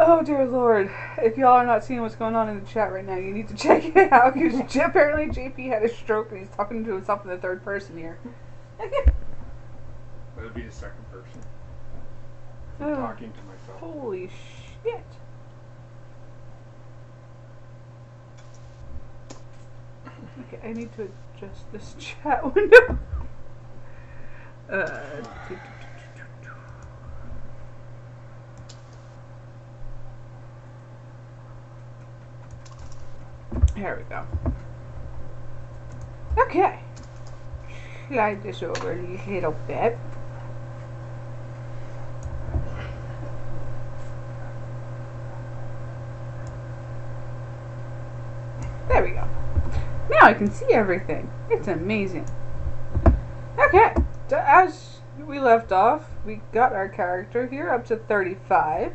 Oh dear Lord, if y'all are not seeing what's going on in the chat right now, you need to check it out, because apparently JP had a stroke and he's talking to himself in the third person here. That'll be the second person. I'm talking to myself. Holy shit. Okay, I need to adjust this chat window. There we go. Okay. Slide this over a little bit. There we go. Now I can see everything. It's amazing. Okay. So as we left off, we got our character here up to 35.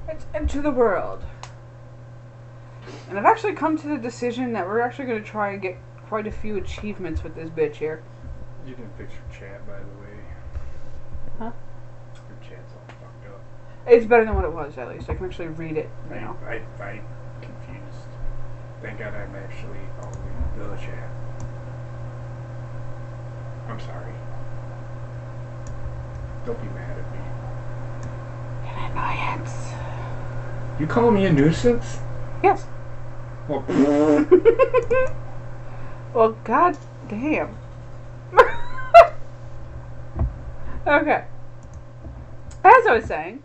Let's enter the world. And I've actually come to the decision that we're actually going to try and get quite a few achievements with this bitch here. You didn't fix your chat, by the way. Huh? Your chat's all fucked up. It's better than what it was, at least. I can actually read it now. I'm confused. Thank God I'm actually on the chat. I'm sorry. Don't be mad at me. An annoyance. You call me a nuisance? Yes. Well, well, god damn. Okay. As I was saying,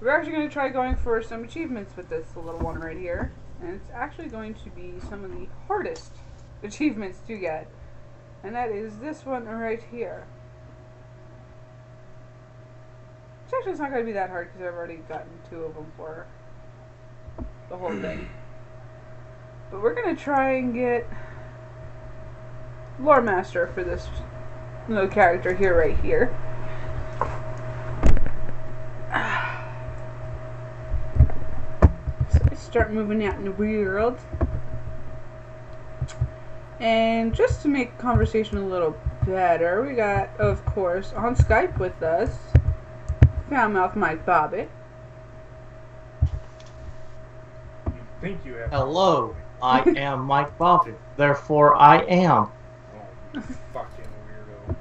we're actually going to try going for some achievements with this little one right here. And it's actually going to be some of the hardest achievements to get. And that is this one right here. Which actually it's not going to be that hard because I've already gotten 2 of them for the whole thing. But we're going to try and get Lore Master for this little character here, right here. So I start moving out in the world. And just to make conversation a little better, we got, of course, on Skype with us, Foulmouth Mike Bobbitt. You think you have... Hello, I am Mike Bobbitt, therefore I am. Oh, you fucking weirdo.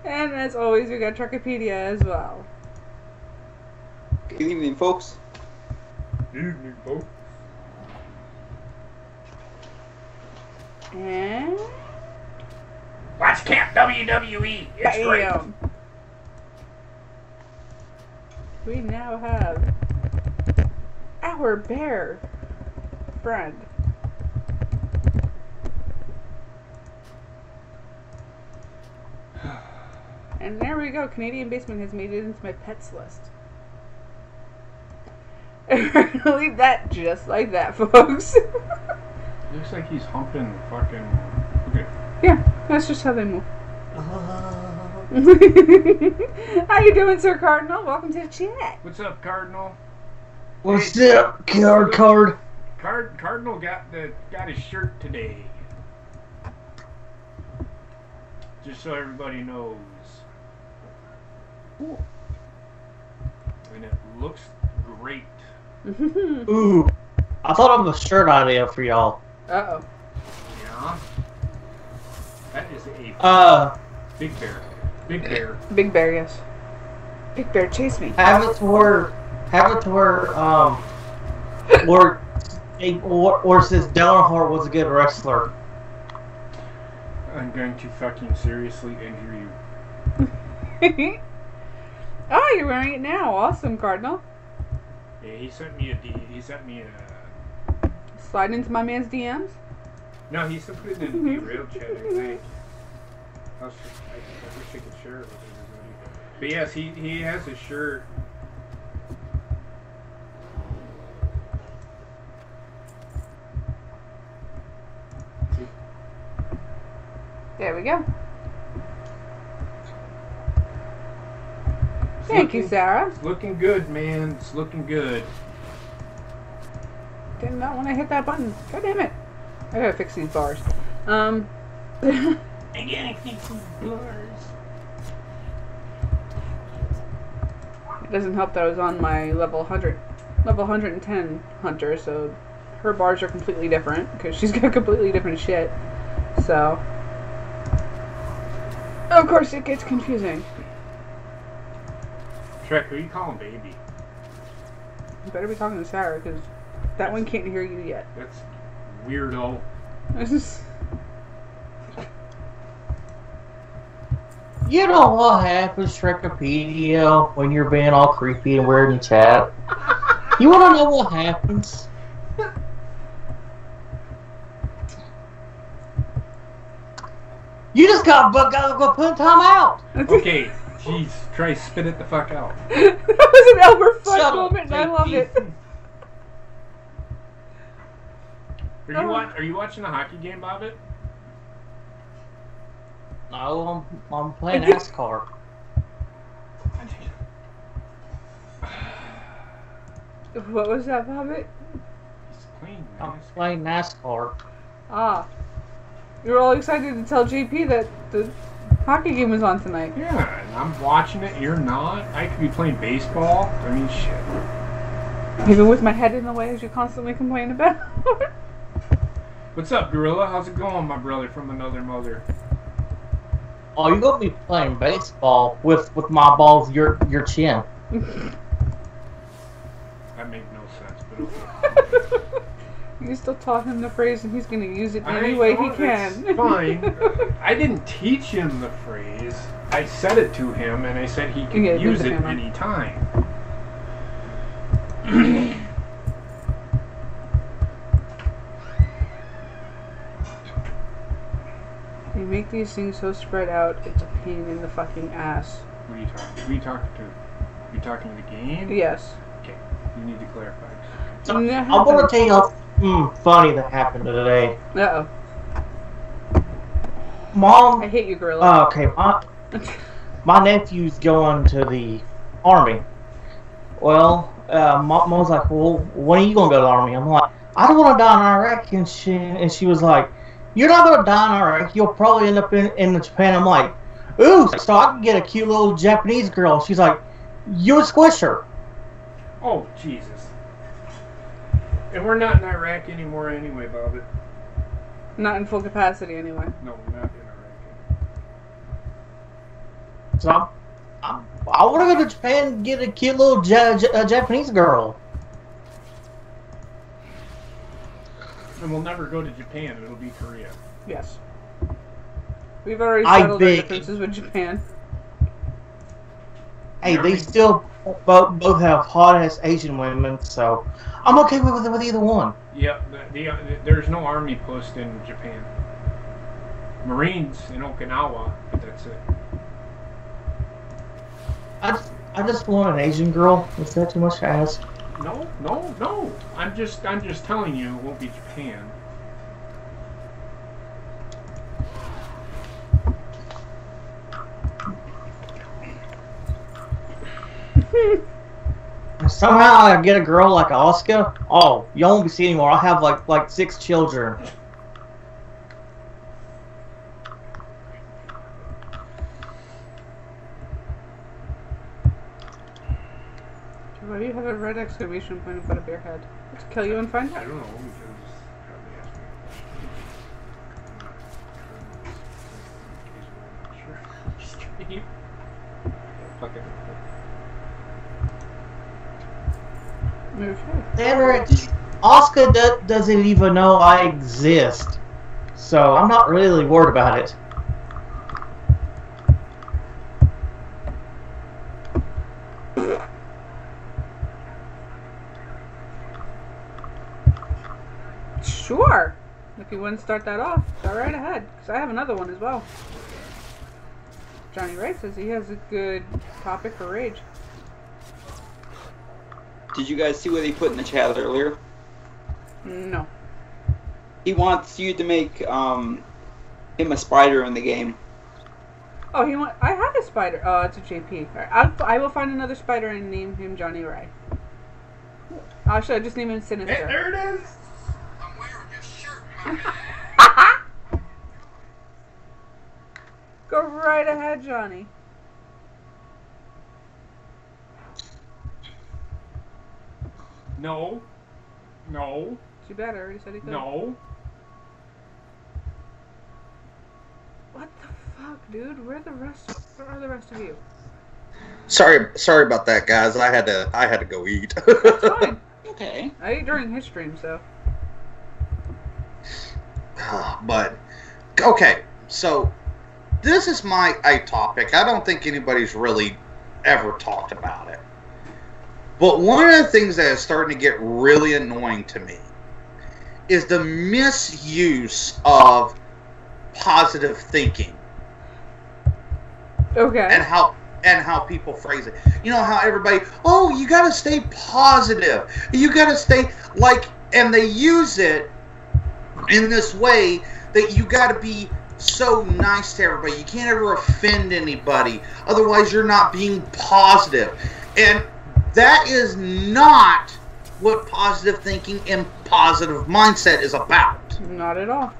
And as always, we got Truckopedia as well. Good evening, folks. Evening, folks. And... Watch Camp WWE. It's great. bam! We now have our bear friend. And there we go. Canadian Basement has made it into my pets list. And we're gonna leave that just like that, folks. Looks like he's humping the fucking... Okay. Yeah, that's just how they move. How you doing, Sir Cardinal? Welcome to the chat. What's up, Cardinal? What's up, card? Cardinal got his shirt today. Just so everybody knows. Cool. And it looks great. Ooh, I thought of a shirt idea for y'all. Uh-oh. Yeah. That is a big bear. Big bear. Big bear, yes. Big bear, chase me. Have it to where or says Dallin Hart was a good wrestler. I'm going to fucking seriously injure you. Oh, you're wearing it now. Awesome, Cardinal. Yeah, he sent me a... Slide into my man's DMs. No, he sent it in the real chat, I think. I wish I could share it with everybody. But yes, he has a shirt. There we go. Thank you, Sarah. It's looking good, man. It's looking good. Did not want to hit that button. God damn it. I gotta fix these bars. I gotta fix these bars. It doesn't help that I was on my level 110 hunter, so her bars are completely different because she's got completely different shit. So, of course, it gets confusing. Shrek, who you calling baby? You better be talking to Sarah because that one can't hear you yet. That's weirdo. You know what happens, Shrekopedia, when you're being all creepy and weird in chat? You wanna know what happens? You just gotta go put in time out! Okay, jeez, try spit it the fuck out. That was an Elmer Fudd Shut up, moment and I love it. Are you watching the hockey game, Bobbitt? No, I'm playing NASCAR. What was that, Bobbitt? He's playing I'm NASCAR. playing NASCAR. Ah. You were all excited to tell JP that the hockey game was on tonight. Yeah, and I'm watching it, you're not. I could be playing baseball. I mean, shit. Even with my head in the way, as you constantly complain about. What's up, Gorilla? How's it going, my brother from another mother? Oh, you're gonna be playing baseball with my balls, your chin. That makes no sense, but okay. You still taught him the phrase and he's gonna use it any way he can. It's fine. I didn't teach him the phrase. I said it to him and I said he could use it any time. You make these things so spread out, it's a pain in the fucking ass. What are you talking? Who are you talking to? You talking to the game? Yes. Okay. You need to clarify. So, I'm gonna tell you something funny that happened today. Uh-oh. Mom. I hate you, Gorilla. Okay, my nephew's going to the army. Well, Mom was like, well, when are you gonna go to the army? I'm like, I don't want to die in Iraq. And she was like, you're not gonna die in Iraq. You'll probably end up in Japan. I'm like, ooh, so I can get a cute little Japanese girl. She's like, you would squish her. Oh, Jesus. And we're not in Iraq anymore anyway, Bobby. Not in full capacity, anyway. No, we're not in Iraq. So I want to go to Japan and get a cute little Japanese girl. And we'll never go to Japan. It'll be Korea. Yes. We've already settled our differences with Japan. Hey, they still both have hot-ass Asian women, so I'm okay with either one. Yep, there's no army post in Japan. Marines in Okinawa, but that's it. I just want an Asian girl. Is that too much to ask? No. I'm just telling you, it won't be Japan. Somehow I get a girl like Oscar. Oh, you won't be seeing anymore. I'll have like 6 children. Why do you have a red exclamation point above a bear head? Let's kill you and find I out. don't know, because probably asked me a question. Fucking. Okay. Oscar doesn't even know I exist, so I'm not really worried about it. Sure. If you wouldn't start that off, go right ahead, because I have another one as well. Johnny Ray says he has a good topic for rage. Did you guys see what he put in the chat earlier? No. He wants you to make him a spider in the game. Oh, I have a spider. Oh, it's a JP. All right, I will find another spider and name him Johnny Ray. Oh, should I just name him Sinister? Hey, there it is! I'm wearing your shirt. Go right ahead, Johnny. No. Too bad I already said he could. No. What the fuck, dude? Where are the rest of you? Sorry about that, guys. I had to go eat. That's fine. Okay. I ate during his stream, so. But okay, so this is my topic. I don't think anybody's really ever talked about it. But one of the things that is starting to get really annoying to me is the misuse of positive thinking. Okay. And how people phrase it. You know how everybody, oh, you gotta stay positive. You gotta stay and they use it in this way that you gotta be so nice to everybody. You can't ever offend anybody. Otherwise, you're not being positive. And that is not what positive thinking and positive mindset is about. Not at all.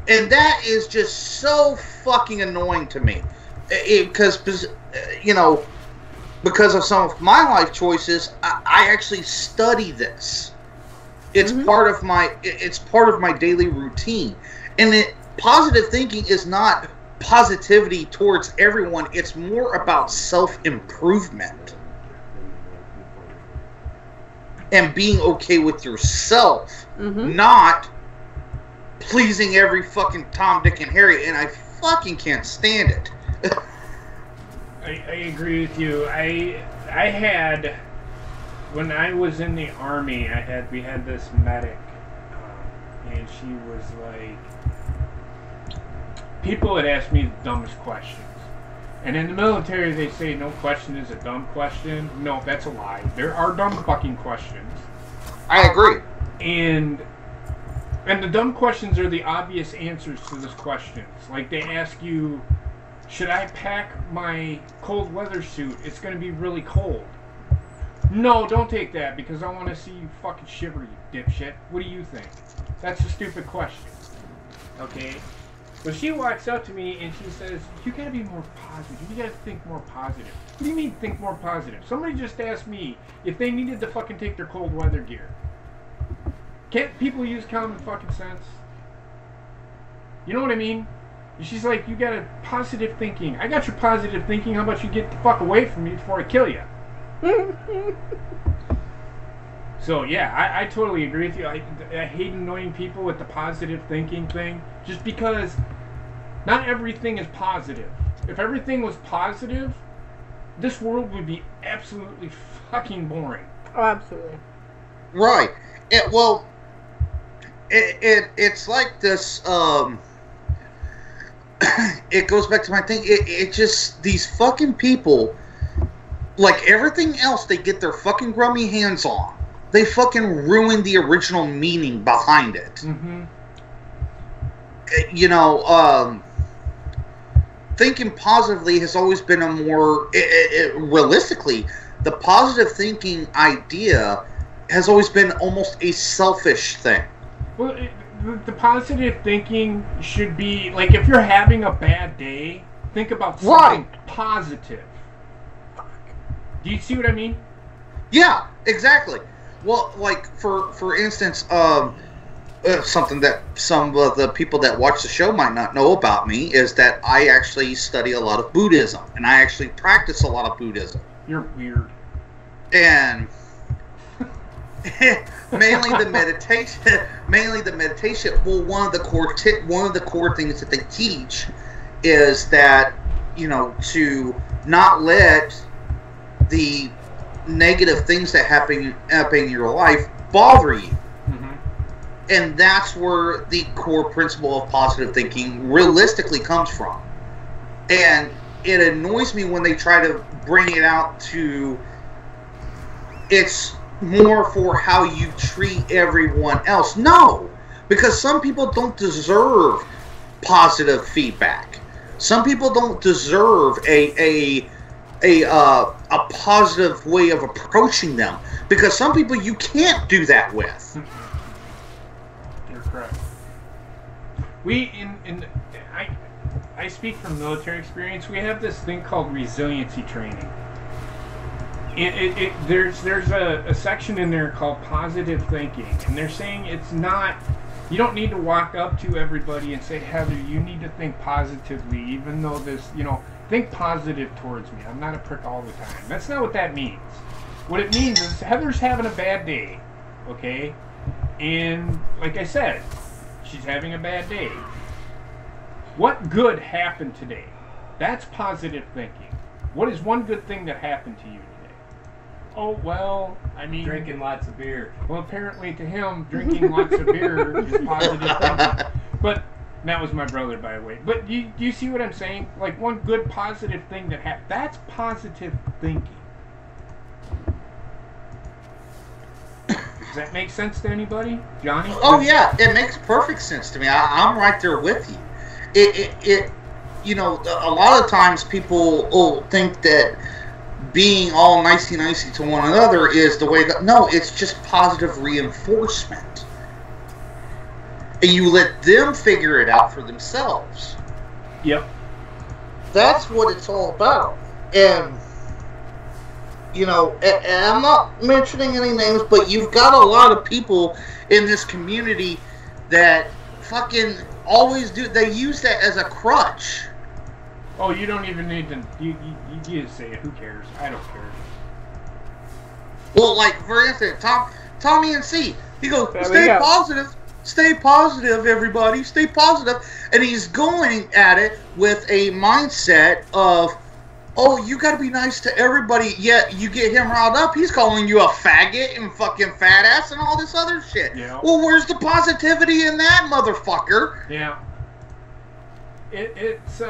And that is just so fucking annoying to me. Because of some of my life choices, I actually study this. It's part of my daily routine. And positive thinking is not positivity towards everyone. It's more about self-improvement. And being okay with yourself, not pleasing every fucking Tom, Dick, and Harry, and I fucking can't stand it. I agree with you. I had, when I was in the army, we had this medic, and she was like, people would ask me the dumbest questions. And in the military, they say no question is a dumb question. No, that's a lie. There are dumb fucking questions. I agree. And the dumb questions are the obvious answers to those questions. Like, they ask you, should I pack my cold weather suit? It's going to be really cold. No, don't take that, because I want to see you fucking shiver, you dipshit. What do you think? That's a stupid question. Okay? So she walks up to me and she says, you gotta be more positive. You gotta think more positive. What do you mean think more positive? Somebody just asked me if they needed to fucking take their cold weather gear. Can't people use common fucking sense? You know what I mean? She's like, you got a positive thinking. I got your positive thinking. How about you get the fuck away from me before I kill you? So yeah, I totally agree with you. I hate annoying people with the positive thinking thing. Just because not everything is positive. If everything was positive, this world would be absolutely fucking boring. Oh, absolutely. Right. It's like this. It goes back to my thing. It just, these fucking people, like everything else, they get their fucking grummy hands on. They fucking ruin the original meaning behind it. Mm-hmm. You know, thinking positively has always been a more, realistically, the positive thinking idea has always been almost a selfish thing. Well, the positive thinking should be, like, if you're having a bad day, think about something positive. Do you see what I mean? Yeah, exactly. Well, like, for instance, something that some of the people that watch the show might not know about me is that I actually study a lot of Buddhism, and I actually practice a lot of Buddhism. You're weird. And mainly the meditation. Well, one of the core things that they teach is that, you know, to not let the negative things that happen in your life bother you. Mm-hmm. And that's where the core principle of positive thinking realistically comes from. And it annoys me when they try to bring it out to, it's more for how you treat everyone else. No, because some people don't deserve positive feedback. Some people don't deserve a positive way of approaching them, because some people you can't do that with. You're correct. I speak from military experience. We have this thing called resiliency training. There's a section in there called positive thinking, and they're saying it's not, you don't need to walk up to everybody and say, Heather, you need to think positively, even though this, you know, think positive towards me. I'm not a prick all the time. That's not what that means. What it means is Heather's having a bad day, okay? And like I said, she's having a bad day. What good happened today? That's positive thinking. What is one good thing that happened to you today? Oh, well, I mean... Drinking lots of beer. Well, apparently to him, drinking lots of beer is positive thinking. But... that was my brother, by the way. But do you see what I'm saying? Like, one good positive thing that happened. That's positive thinking. Does that make sense to anybody? Johnny? Oh, yeah. It makes perfect sense to me. I'm right there with you. It you know, a lot of times people will think that being all nicey-nicey to one another is the way that... No, it's just positive reinforcement. And you let them figure it out for themselves. Yep. That's what it's all about. And, you know, and I'm not mentioning any names, but you've got a lot of people in this community that fucking always do, they use that as a crutch. Oh, you don't even need to, you just say it, who cares? I don't care. Well, like, for instance, Tommy and C, he goes, There we stay go. positive. Stay positive, everybody. Stay positive. And he's going at it with a mindset of, oh, you gotta be nice to everybody. Yet you get him riled up, he's calling you a faggot and fucking fat ass and all this other shit. Yeah. Well, where's the positivity in that, motherfucker? Yeah. It's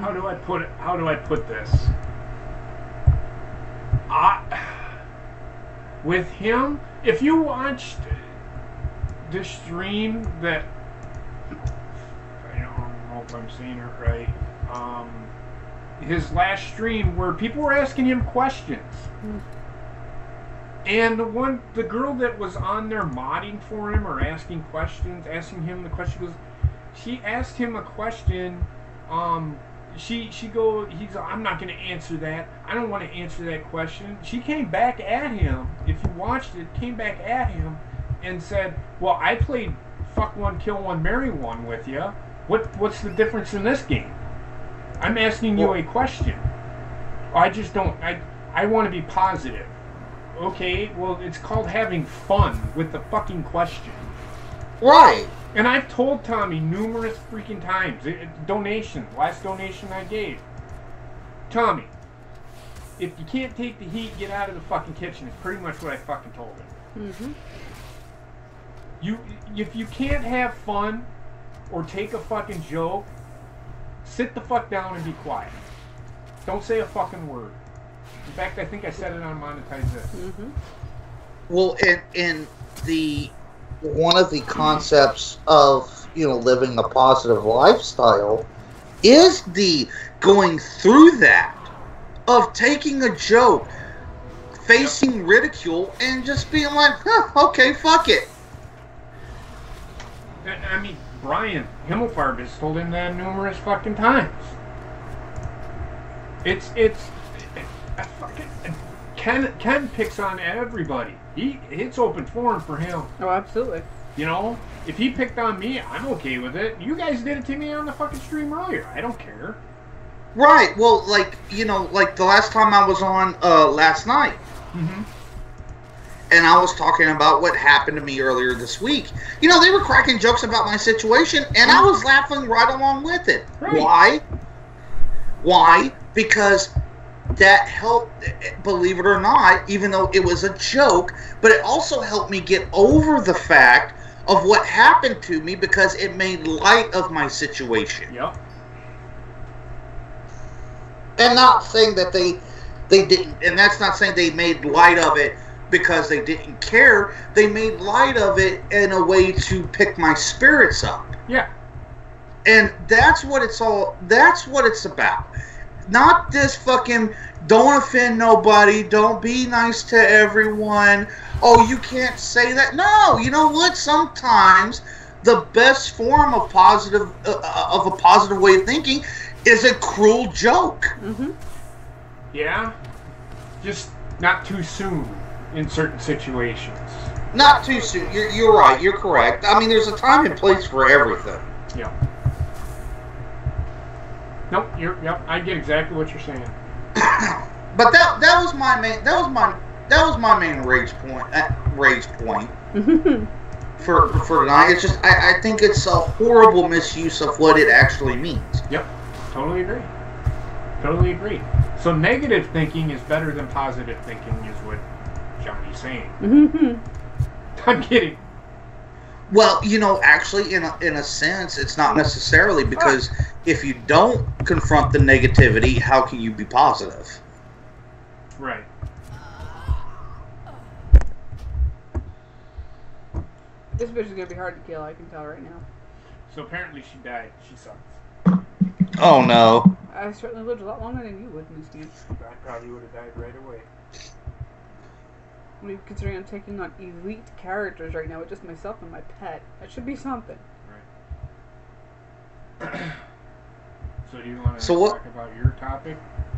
how do I put it? How do I put this? With him, if you watched the stream that, I don't know if I'm saying it right, his last stream where people were asking him questions. And the girl that was on there modding for him or asking him the question, goes, she asked him a question. He's, I'm not going to answer that. I don't want to answer that question. She came back at him. If you watched it, came back at him and said, well, I played fuck one, kill one, marry one with you. What's the difference in this game? I'm asking you a question. I just don't. I want to be positive. Okay, well, it's called having fun with the fucking question. Right. And I've told Tommy numerous freaking times. Last donation I gave. Tommy, if you can't take the heat, get out of the fucking kitchen. It's pretty much what I fucking told him. Mm-hmm. If you can't have fun or take a fucking joke, sit the fuck down and be quiet. Don't say a fucking word. In fact, I think I said it on Monetize This. Mm-hmm. Well, in the one of the concepts of living a positive lifestyle is the going through that of taking a joke, facing ridicule, and just being like, okay, fuck it. I mean, Brian Himmelfarb has told him that numerous fucking times. It's fucking Ken picks on everybody. It's open forum for him. Oh, absolutely. If he picked on me, I'm okay with it. You guys did it to me on the fucking stream earlier. I don't care. Right. Well, like the last time I was on last night. Mm-hmm. And I was talking about what happened to me earlier this week. They were cracking jokes about my situation, and I was laughing right along with it. Right. Why? Because that helped, believe it or not, even though it was a joke, but it also helped me get over the fact of what happened to me because it made light of my situation. Yep. And not saying that they didn't, and that's not saying they made light of it because they didn't care. They made light of it in a way to pick my spirits up. Yeah. And that's what it's about. Not this fucking, don't offend nobody, don't be nice to everyone, oh, you can't say that. No, you know what? Sometimes the best form of a positive way of thinking is a cruel joke. Mm-hmm. Yeah. Just not too soon in certain situations. Not too soon. You're right. You're correct. I mean, there's a time and place for everything. Yeah. Nope. Yep. I get exactly what you're saying. But that was my main rage point. For tonight. It's just I think it's a horrible misuse of what it actually means. Yep. Totally agree. So negative thinking is better than positive thinking is what Johnny's saying. Mm-hmm. I'm kidding. Well, actually, in a sense, it's not necessarily, because if you don't confront the negativity, how can you be positive? Right. This bitch is gonna be hard to kill, I can tell right now. So apparently she died. She sucks. Oh no. I certainly lived a lot longer than you would in this game. I probably would have died right away. I mean, considering I'm taking on elite characters right now with just myself and my pet, that should be something. Right. So do you want to So talk about your topic?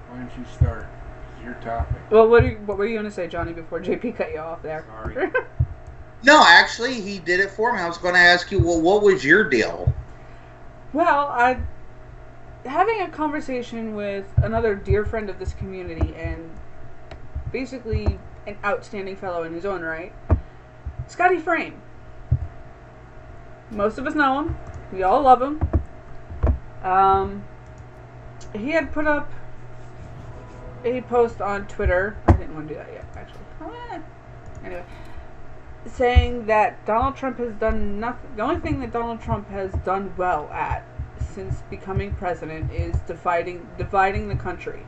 Why don't you start? It's your topic. Well, what were you gonna say, Johnny, before JP cut you off there? Sorry. No, actually, he did it for me. I was going to ask you, well, what was your deal? Well, having a conversation with another dear friend of this community and basically an outstanding fellow in his own right, Scotty Frame. Most of us know him. We all love him. He had put up a post on Twitter. I didn't want to do that yet, actually. Anyway, saying that Donald Trump has done nothing. The only thing that Donald Trump has done well at since becoming president is dividing the country.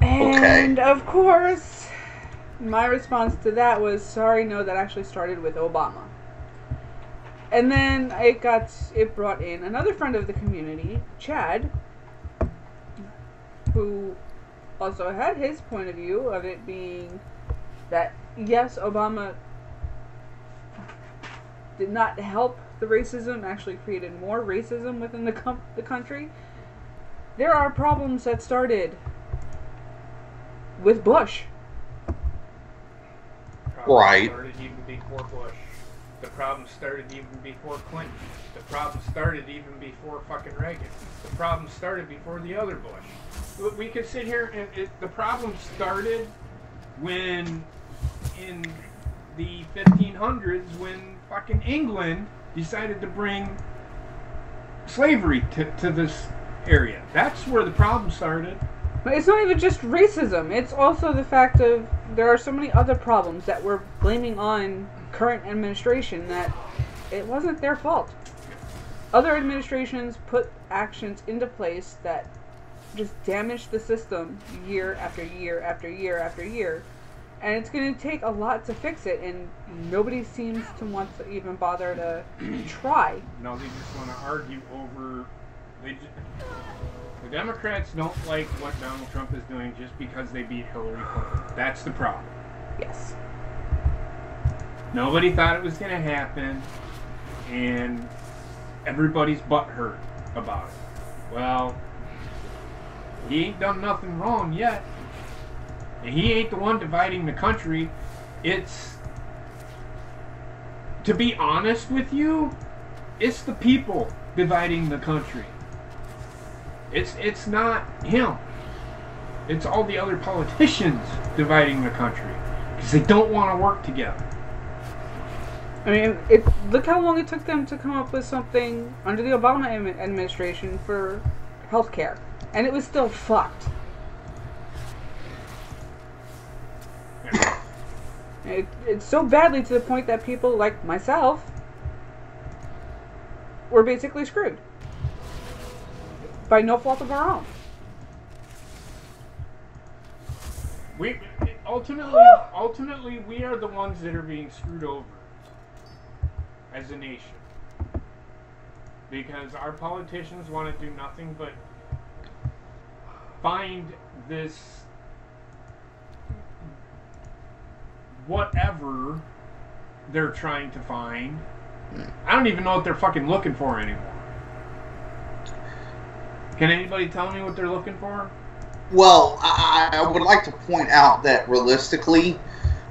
And of course, my response to that was, sorry, no, that actually started with Obama. And then it brought in another friend of the community, Chad, who also had his point of view of it being that, yes, Obama did not help the racism, actually created more racism within the country. There are problems that started with Bush. Right. Started even before Bush. The problem started even before Clinton. The problem started even before fucking Reagan. The problem started before the other Bush. We could sit here and the problem started when, in the 1500s, when fucking England decided to bring slavery to this area. That's where the problem started. But it's not even just racism. It's also the fact of there are so many other problems that we're blaming on current administration that it wasn't their fault. Other administrations put actions into place that just damaged the system year after year after year after year. And it's going to take a lot to fix it, and nobody seems to want to even bother to try. No, they just want to argue over... The Democrats don't like what Donald Trump is doing just because they beat Hillary Clinton. That's the problem. Yes. Nobody thought it was going to happen, and everybody's butthurt about it. Well, he ain't done nothing wrong yet. And he ain't the one dividing the country. It's, to be honest with you, it's the people dividing the country. It's not him. It's all the other politicians dividing the country because they don't want to work together. I mean, look how long it took them to come up with something under the Obama administration for healthcare, and it was still fucked. It's so badly to the point that people like myself were basically screwed. By no fault of our own. Ultimately, we are the ones that are being screwed over as a nation. Because our politicians want to do nothing but find this whatever they're trying to find. I don't even know what they're fucking looking for anymore. Can anybody tell me what they're looking for? Well, I would like to point out that realistically,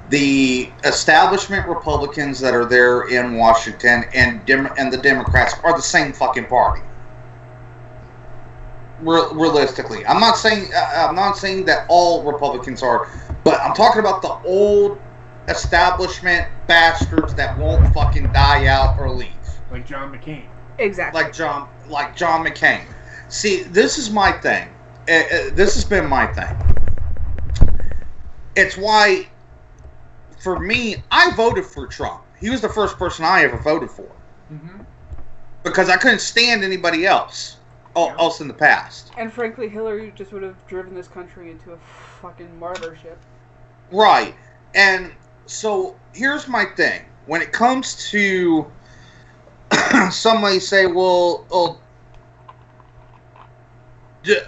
the establishment Republicans that are there in Washington and the Democrats are the same fucking party. Realistically, I'm not saying that all Republicans are, but I'm talking about the old establishment bastards that won't fucking die out or leave. Like John McCain. Exactly. Like John McCain. See, this is my thing. This has been my thing. It's why, for me, I voted for Trump. He was the first person I ever voted for. Mm-hmm. Because I couldn't stand anybody else in the past. And frankly, Hillary just would have driven this country into a fucking martyrship. Right. And so, here's my thing. When it comes to somebody say, well,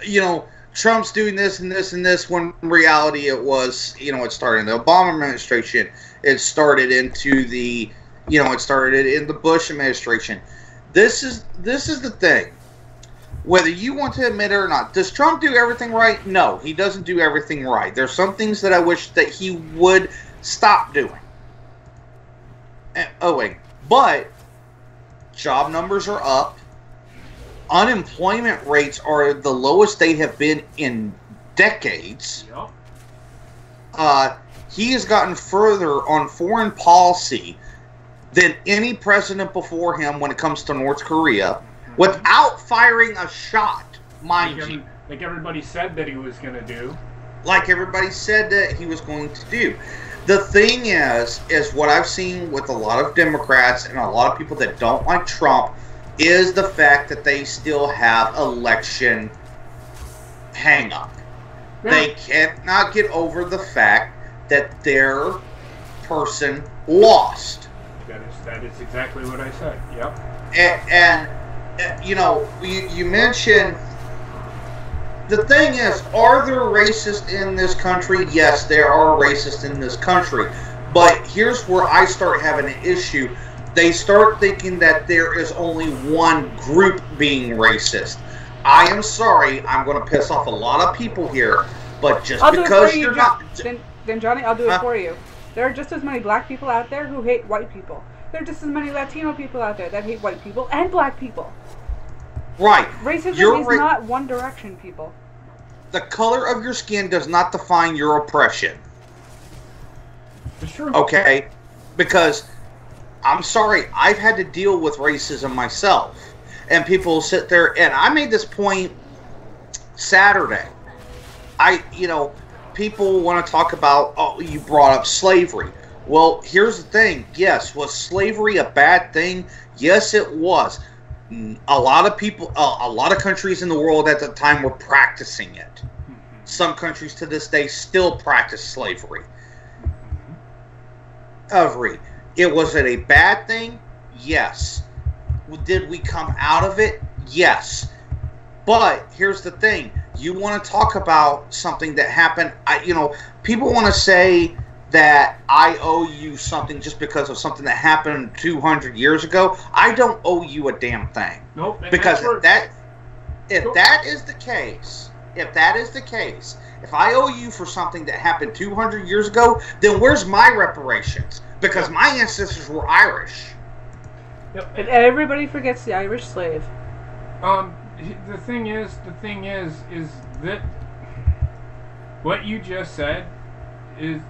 you know, Trump's doing this and this and this, when in reality it was, you know, it started in the Obama administration. It started into the, you know, it started in the Bush administration. This is the thing. Whether you want to admit it or not, does Trump do everything right? No, he doesn't do everything right. There's some things that I wish that he would stop doing. But job numbers are up. Unemployment rates are the lowest they have been in decades. Yep. He has gotten further on foreign policy than any president before him when it comes to North Korea, without firing a shot, mind you. Like everybody said that he was going to do. Like everybody said that he was going to do. The thing is what I've seen with a lot of Democrats and a lot of people that don't like Trump is the fact that they still have election hang-up. Yeah. They cannot get over the fact that their person lost. That is exactly what I said. Yep. And you know, you mentioned the thing is, are there racists in this country? Yes, there are racists in this country. But here's where I start having an issue. They start thinking that there is only one group being racist. I am sorry, I'm going to piss off a lot of people here, but just because you're not... Then Johnny, I'll do it for you. There are just as many black people out there who hate white people. There are just as many Latino people out there that hate white people and black people. Right. Racism is not one direction, people. The color of your skin does not define your oppression. It's true. Okay? Because, I'm sorry, I've had to deal with racism myself. And people sit there, and I made this point Saturday. People want to talk about, oh, you brought up slavery. Well, here's the thing. Yes, was slavery a bad thing? Yes, it was. A lot of people, a lot of countries in the world at the time were practicing it. Some countries to this day still practice slavery. Was it a bad thing? Yes. Did we come out of it? Yes. But here's the thing. You want to talk about something that happened. People want to say that I owe you something just because of something that happened 200 years ago. I don't owe you a damn thing. Nope. Because if that is the case, if I owe you for something that happened 200 years ago, then where's my reparations? Because my ancestors were Irish. Yep. And everybody forgets the Irish slave. The thing is that what you just said is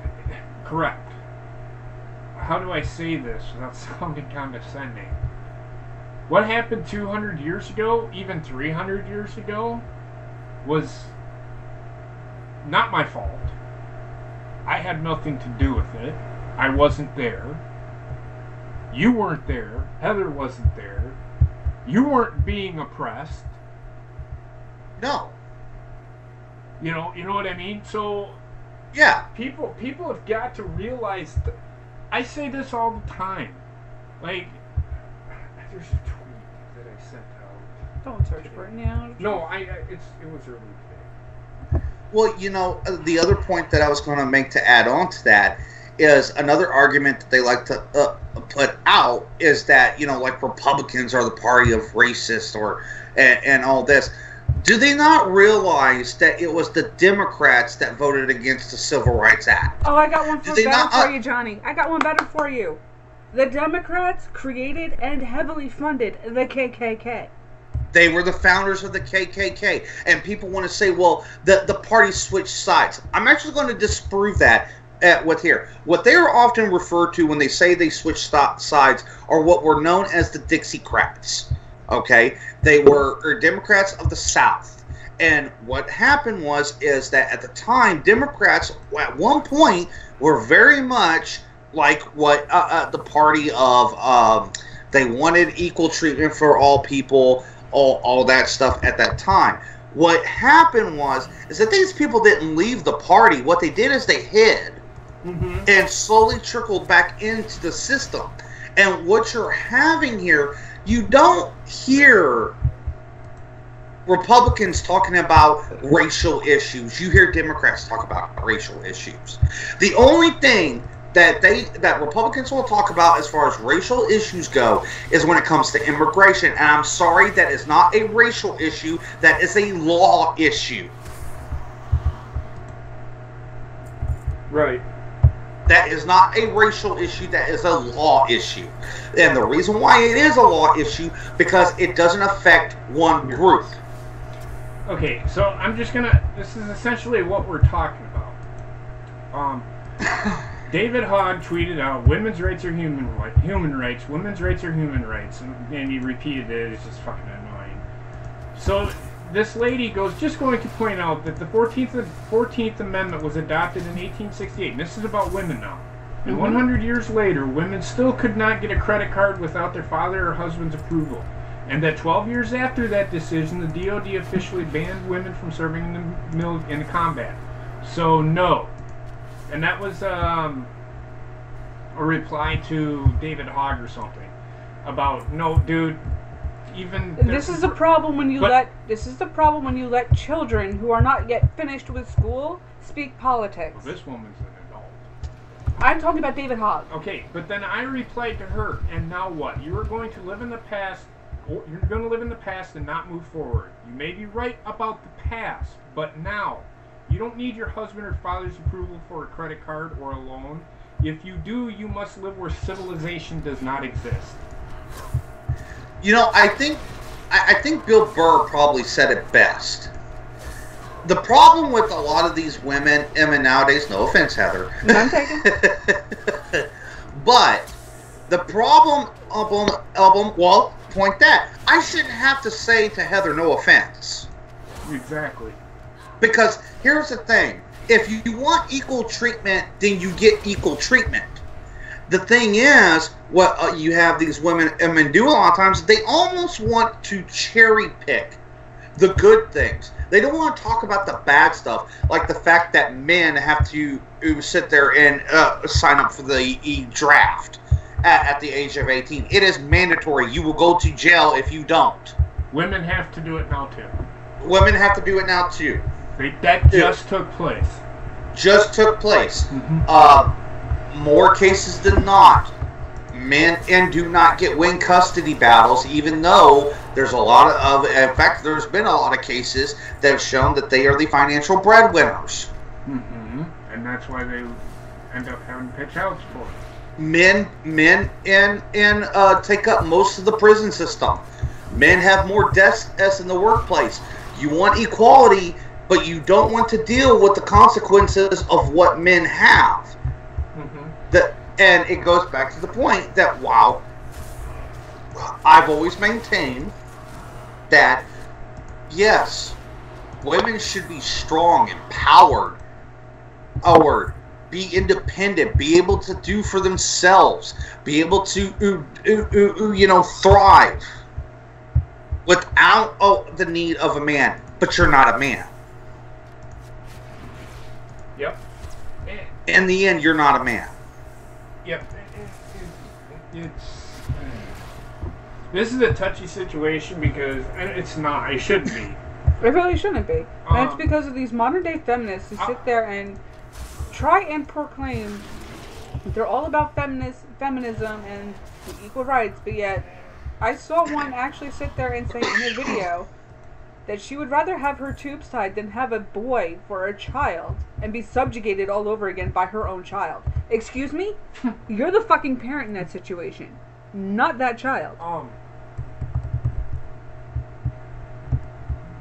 correct. How do I say this without sounding condescending? What happened 200 years ago, even 300 years ago, was not my fault. I had nothing to do with it. I wasn't there. You weren't there. Heather wasn't there. You weren't being oppressed. No. You know what I mean? So yeah, people have got to realize that. I say this all the time. Like, there's a tweet that I sent out. Don't search for it now. No, it was early today. Well, the other point that I was going to make to add on to that is another argument that they like to put out is that, like Republicans are the party of racists and all this. Do they not realize that it was the Democrats that voted against the Civil Rights Act? Oh, I got one better for you, Johnny. I got one better for you. The Democrats created and heavily funded the KKK. They were the founders of the KKK. And people want to say, well, the party switched sides. I'm actually going to disprove that with here. What they are often referred to when they say they switched sides are what were known as the Dixiecrats. Okay? They were Democrats of the South. And what happened is that at the time, Democrats at one point were very much like what the party of they wanted equal treatment for all people, all that stuff at that time. What happened is that these people didn't leave the party. What they did is they hid and slowly trickled back into the system. And what you're having here, you don't hear Republicans talking about racial issues. You hear Democrats talk about racial issues. The only thing that Republicans will talk about as far as racial issues go is when it comes to immigration. And I'm sorry, that is not a racial issue. That is a law issue. Right. That is not a racial issue. That is a law issue. And the reason why it is a law issue, because it doesn't affect one group. Okay, so I'm just gonna... This is essentially what we're talking about. David Hogg tweeted out, women's rights are human rights, women's rights are human rights. And he repeated it. It's just fucking annoying. So this lady goes, just going to point out that the 14th Amendment was adopted in 1868. And this is about women now. And 100 years later, women still could not get a credit card without their father or husband's approval. And that 12 years after that decision, the DoD officially banned women from serving in the combat. So, no. And that was a reply to David Hogg or something. About, no, dude, even. This is the problem when you This is the problem when you let children who are not yet finished with school speak politics. Well, this woman's an adult. I'm talking about David Hogg. Okay, but then I replied to her, and now what? You are going to live in the past. Or you're going to live in the past and not move forward. You may be right about the past, but now you don't need your husband or father's approval for a credit card or a loan. If you do, you must live where civilization does not exist. You know, I think Bill Burr probably said it best. The problem with a lot of these women nowadays, no offense, Heather. None taken. But the problem well, point that. I shouldn't have to say to Heather, no offense. Exactly. Because here's the thing. If you want equal treatment, then you get equal treatment. The thing is, what you have these women and men do a lot of times, they almost want to cherry pick the good things. They don't want to talk about the bad stuff, like the fact that men have to sit there and sign up for the draft at the age of 18. It is mandatory. You will go to jail if you don't. Women have to do it now, too. Women have to do it now, too. That just took place. Just took place. Mm-hmm. More cases than not, men do not win custody battles, even though there's a lot of, in fact, there's been a lot of cases that have shown that they are the financial breadwinners. Mm-hmm. And that's why they end up having to pay child support. Men take up most of the prison system. Men have more deaths in the workplace. You want equality, but you don't want to deal with the consequences of what men have. Mm-hmm. And it goes back to the point that, wow, I've always maintained that, yes, women should be strong, empowered, be independent, be able to do for themselves, be able to, thrive without the need of a man. But you're not a man. Yep. In the end, you're not a man. Yep. This is a touchy situation because it's not. It shouldn't be. It really shouldn't be. And it's because of these modern day feminists who sit there and try and proclaim they're all about feminism and equal rights, but yet I saw one actually sit there and say in a video that she would rather have her tubes tied than have a boy for a child and be subjugated all over again by her own child. Excuse me? You're the fucking parent in that situation, not that child.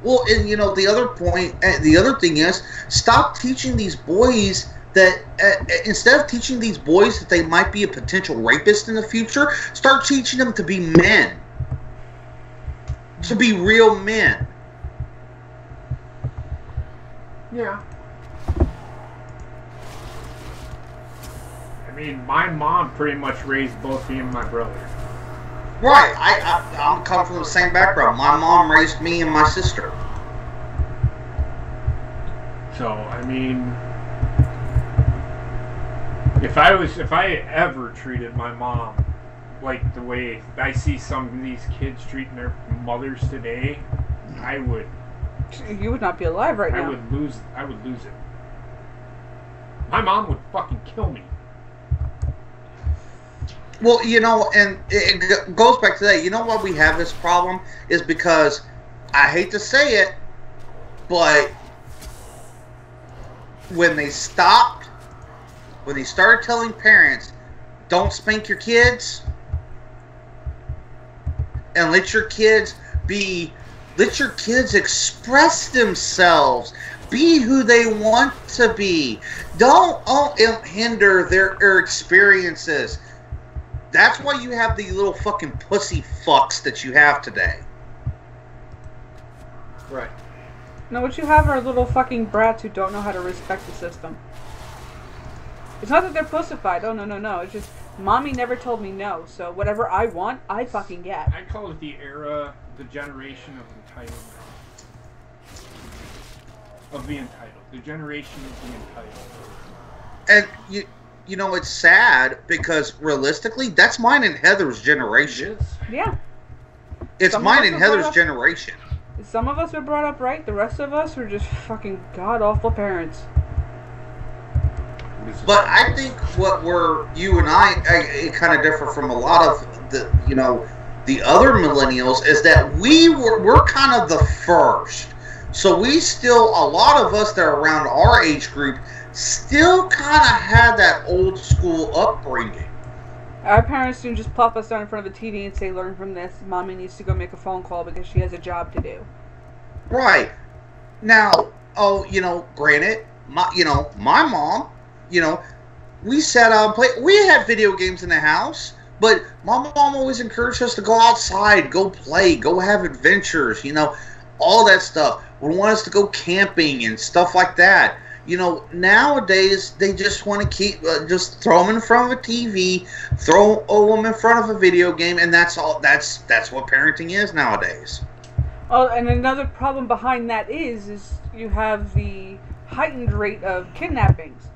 Well, and the other point, the other thing is, stop teaching these boys that, instead of teaching these boys that they might be a potential rapist in the future, start teaching them to be men. To be real men. Yeah. I mean, my mom pretty much raised both me and my brother. Right. I'm coming from the same background. My mom raised me and my sister. So, I mean, if I ever treated my mom like the way I see some of these kids treating their mothers today, I would. You would not be alive right now. I would lose it. My mom would fucking kill me. Well, and it goes back to that. You know why we have this problem? Is because, I hate to say it, but when they started telling parents, don't spank your kids, and let your kids express themselves, be who they want to be. Don't hinder their experiences. That's why you have the little fucking pussy fucks that you have today. Right. No, what you have are little fucking brats who don't know how to respect the system. It's not that they're pussified. Oh, no. It's just, mommy never told me no, so whatever I want, I fucking get. I call it the generation of entitlement. Of the entitled. The generation of the entitled. And it's sad because realistically, that's mine and Heather's generation. It is. Yeah. It's Some of mine us and were brought Heather's up- generation. Some of us were brought up right. The rest of us were just fucking god-awful parents. But I think what you and I kind of differ from a lot of the other millennials is that we're kind of the first. So we still, a lot of us that are around our age group, still kind of had that old school upbringing. Our parents didn't just plop us down in front of the TV and say, learn from this. Mommy needs to go make a phone call because she has a job to do. Right. Now, granted, my mom, we sat out and played. We had video games in the house, but my mom always encouraged us to go outside, go play, go have adventures, all that stuff. Would want us to go camping and stuff like that. Nowadays they just want to keep just throw them in front of a TV, throw them in front of a video game, and that's all. That's what parenting is nowadays. Oh, and another problem behind that is you have the heightened rate of kidnappings.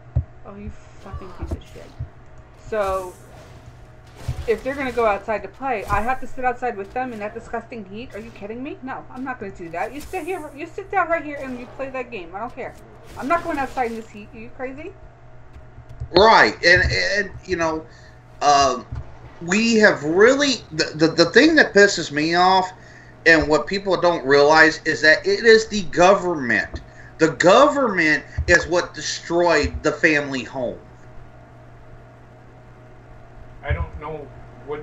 Oh, you fucking piece of shit. So, if they're going to go outside to play, I have to sit outside with them in that disgusting heat? Are you kidding me? No, I'm not going to do that. You sit down right here and you play that game. I don't care. I'm not going outside in this heat. Are you crazy? Right. And we have really... The thing that pisses me off, and what people don't realize, is that it is the government. The government is what destroyed the family home. I don't know. I'm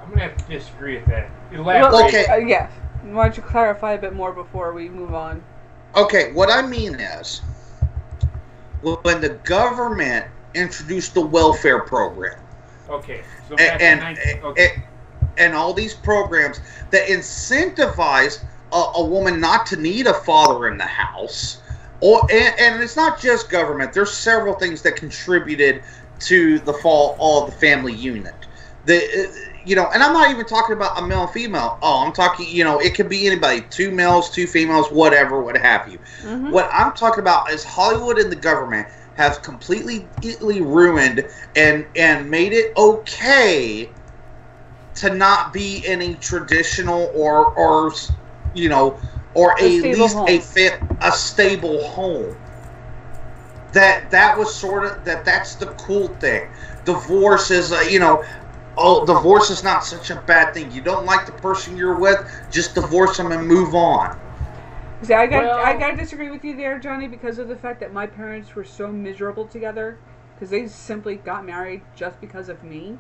going to have to disagree with that. Elaborate. Well, Okay. Yeah. Why don't you clarify a bit more before we move on? Okay, what I mean is, when the government introduced the welfare program, Okay. So and all these programs that incentivize a woman not to need a father in the house, and it's not just government. There's several things that contributed to the fall of the family unit. And I'm not even talking about a male and female. Oh, I'm talking, it could be anybody. 2 males, 2 females, whatever, what have you. Mm-hmm. What I'm talking about is Hollywood and the government have completely ruined and made it okay to not be in a traditional or a stable home. That was sort of that's the cool thing. Divorce is divorce is not such a bad thing. You don't like the person you're with, just divorce them and move on. See, I gotta disagree with you there, Johnny, because of the fact that my parents were so miserable together, because they simply got married just because of me.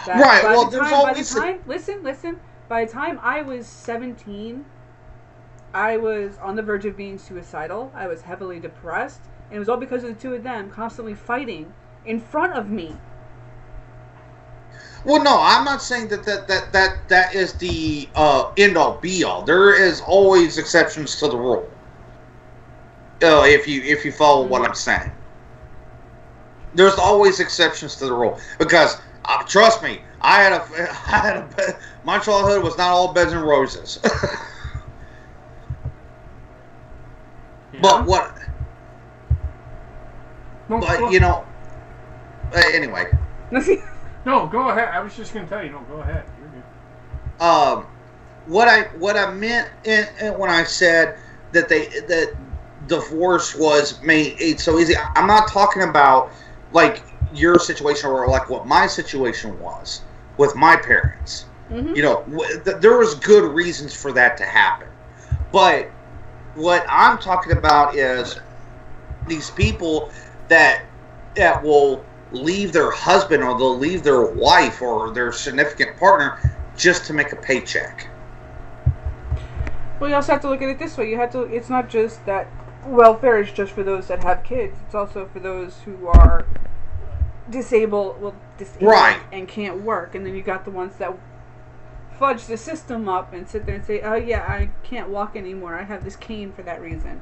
Right. Well, there's always listen. By the time I was 17, I was on the verge of being suicidal. I was heavily depressed, and it was all because of the two of them constantly fighting in front of me. Well, no, I'm not saying that is the end all be all. There is always exceptions to the rule. If you follow what I'm saying, there's always exceptions to the rule because trust me, my childhood was not all beds and roses. Yeah. But what? Anyway. No, go ahead. I was just going to tell you. No, go ahead. You're good. What I meant when I said that that divorce was made so easy, I'm not talking about like your situation or like what my situation was with my parents. Mm-hmm. There was good reasons for that to happen, but what I'm talking about is these people that will leave their husband or they'll leave their wife or their significant partner just to make a paycheck. Well, you also have to look at it this way. It's not just that welfare is just for those that have kids. It's also for those who are disabled right, and can't work. And then you got the ones that fudge the system up and sit there and say, oh yeah, I can't walk anymore. I have this cane for that reason.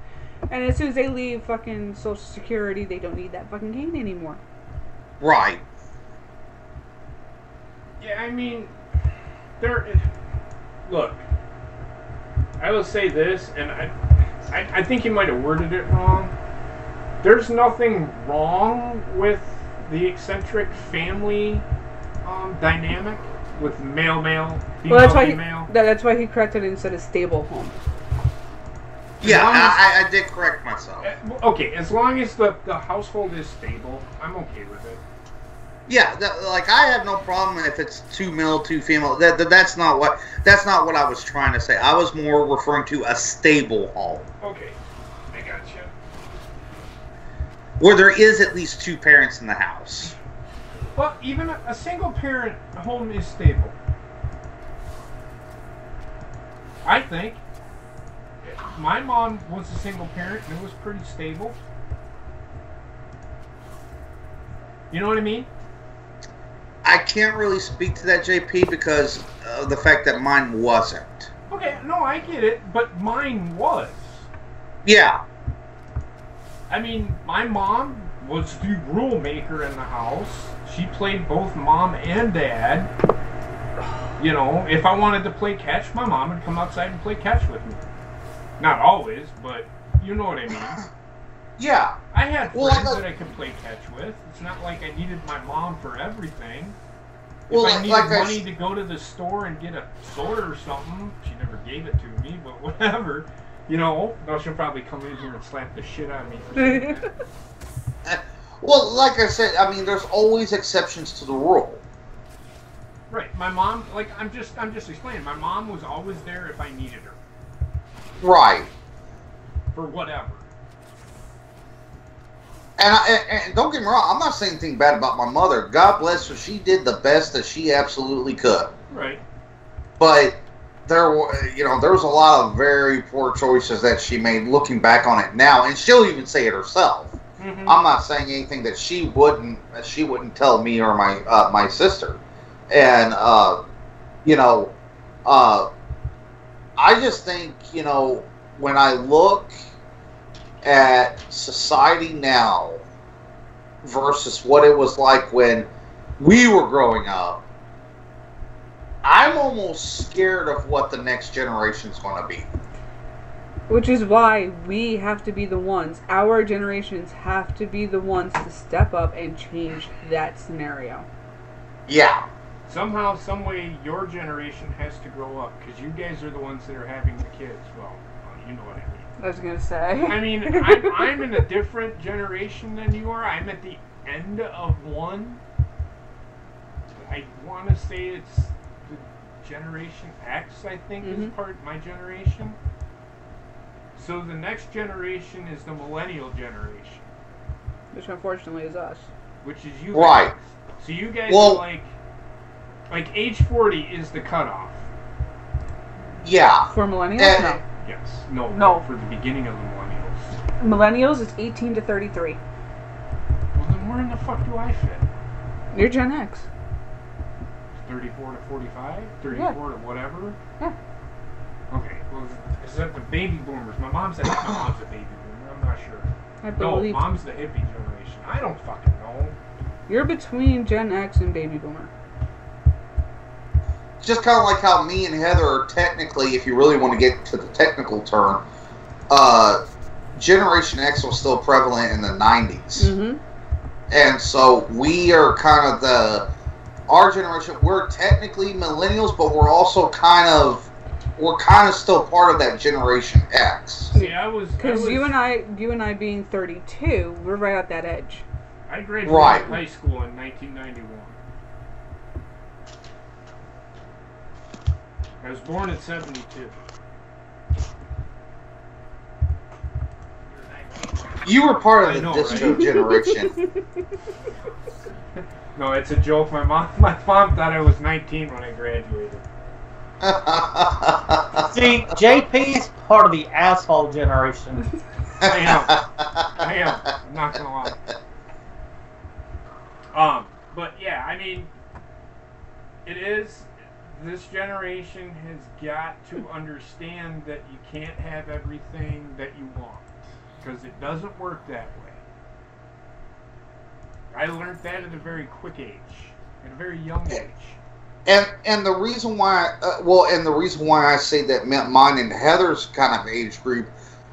And as soon as they leave fucking Social Security, they don't need that fucking cane anymore. Right. Yeah, I mean, look, I will say this, and I think you might have worded it wrong. There's nothing wrong with the eccentric family dynamic. with male, Well, female. that's why he corrected it instead of stable home. Yeah, long as- I did correct myself. Okay, as long as the household is stable, I'm okay with it. Yeah, like I have no problem if it's 2 male, 2 female. That's not what I was trying to say. I was more referring to a stable home Okay, I gotcha. where there is at least 2 parents in the house. Well, even a single parent home is stable. I think. My mom was a single parent and it was pretty stable. You know what I mean? I can't really speak to that, JP, because of the fact that mine wasn't. Okay, no, I get it, but mine was. Yeah. I mean, my mom was the rule maker in the house. She played both mom and dad. You know, if I wanted to play catch, my mom would come outside and play catch with me. Not always, but you know what I mean. Yeah. I had Well, friends that I could play catch with. It's not like I needed my mom for everything. Well, if I needed like I money to go to the store and get a soda or something, she never gave it to me, but whatever. You know, though she'll probably come in here and slap the shit out of me for saying that. Well, like I said, I mean, there's always exceptions to the rule. Right, my mom, like, I'm just explaining. My mom was always there if I needed her. Right. For whatever. And don't get me wrong, I'm not saying anything bad about my mother. God bless her. She did the best that she absolutely could. Right. But there was a lot of very poor choices that she made looking back on it now, and she'll even say it herself. Mm-hmm. I'm not saying anything that she wouldn't tell me or my sister. And I just think, when I look at society now versus what it was like when we were growing up, I'm almost scared of what the next generation's going to be. Which is why we have to be the ones, our generations have to be the ones to step up and change that scenario. Yeah. Somehow, some way, your generation has to grow up, because you guys are the ones that are having the kids. Well, you know what I mean. I was going to say. I mean, I'm in a different generation than you are. I'm at the end of one. I want to say it's the Generation X, I think, is part of my generation. So the next generation is the millennial generation. Which unfortunately is us. Which is you Right. guys. So you guys Well, are like age 40 is the cutoff. Yeah. For millennials? And- Yes. No. No. For the beginning of the millennials. No. Millennials is 18 to 33. Well, then where in the fuck do I fit? You're Gen X. 34 to 45? 34 to whatever? Yeah. Okay. Well, is that the baby boomers? My mom's a baby boomer. I'm not sure. I No, believe mom's the hippie generation. I don't fucking know. you're between Gen X and Baby Boomer. It's just kind of like how me and Heather are technically, if you really want to get to the technical term, Generation X was still prevalent in the 90s. Mm-hmm. And so we are kind of our generation, we're technically millennials, but we're also kind of still part of that Generation X. See, I was... Because you and I being 32, we're right at that edge. I graduated Right. high school in 1991. I was born in 72. You were part of I the know, disco right? generation. No, it's a joke. My mom thought I was 19 when I graduated. See, JP's part of the asshole generation. I am. I'm not gonna lie. But yeah, I mean, it is. This generation has got to understand that you can't have everything that you want, because it doesn't work that way. I learned that at a very quick age, at a very young age. And the reason why, I say that mine and Heather's kind of age group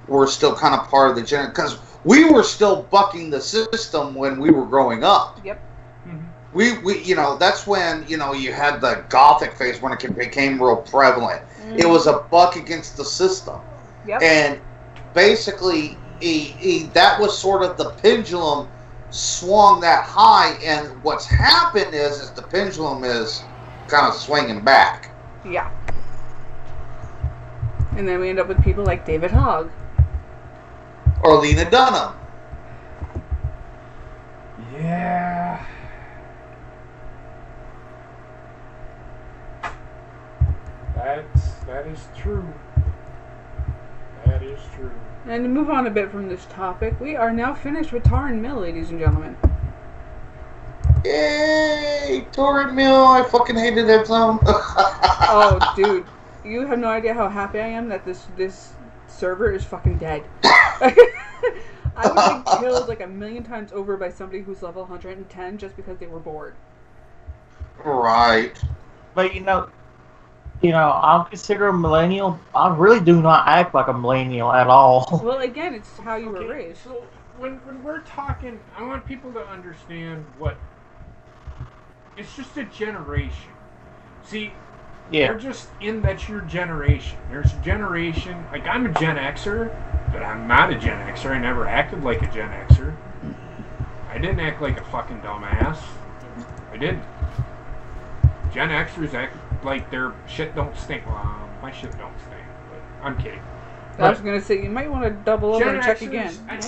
were still kind of part of the generation, because we were still bucking the system when we were growing up. Yep. Mm-hmm. you know, that's when, you know, you had the Gothic phase when it became real prevalent. It was a buck against the system. Yep. And basically, that was sort of the pendulum swung that high, and what's happened is the pendulum is kind of swinging back. Yeah. And then we end up with people like David Hogg. Or Lena Dunham. Yeah. That is true. That is true. And to move on a bit from this topic, we are now finished with Tar and Mill, ladies and gentlemen. Yay! Torrent Mill, I fucking hated that song. Oh, dude. You have no idea how happy I am that this server is fucking dead. I would have been killed like 1,000,000 times over by somebody who's level 110 just because they were bored. Right. But you know, I'm considered a millennial. I really do not act like a millennial at all. Well, again, it's how you were raised. So when we're talking, I want people to understand what it's just a generation. See, Yeah. they're just in that's your generation. There's a generation, like I'm a Gen Xer, but I'm not a Gen Xer. I never acted like a Gen Xer. I didn't act like a fucking dumbass. I didn't. Gen Xers act like their shit don't stink. Well, my shit don't stink, but I'm kidding. I was gonna say you might want to double over Gen and check Xers, again. I'd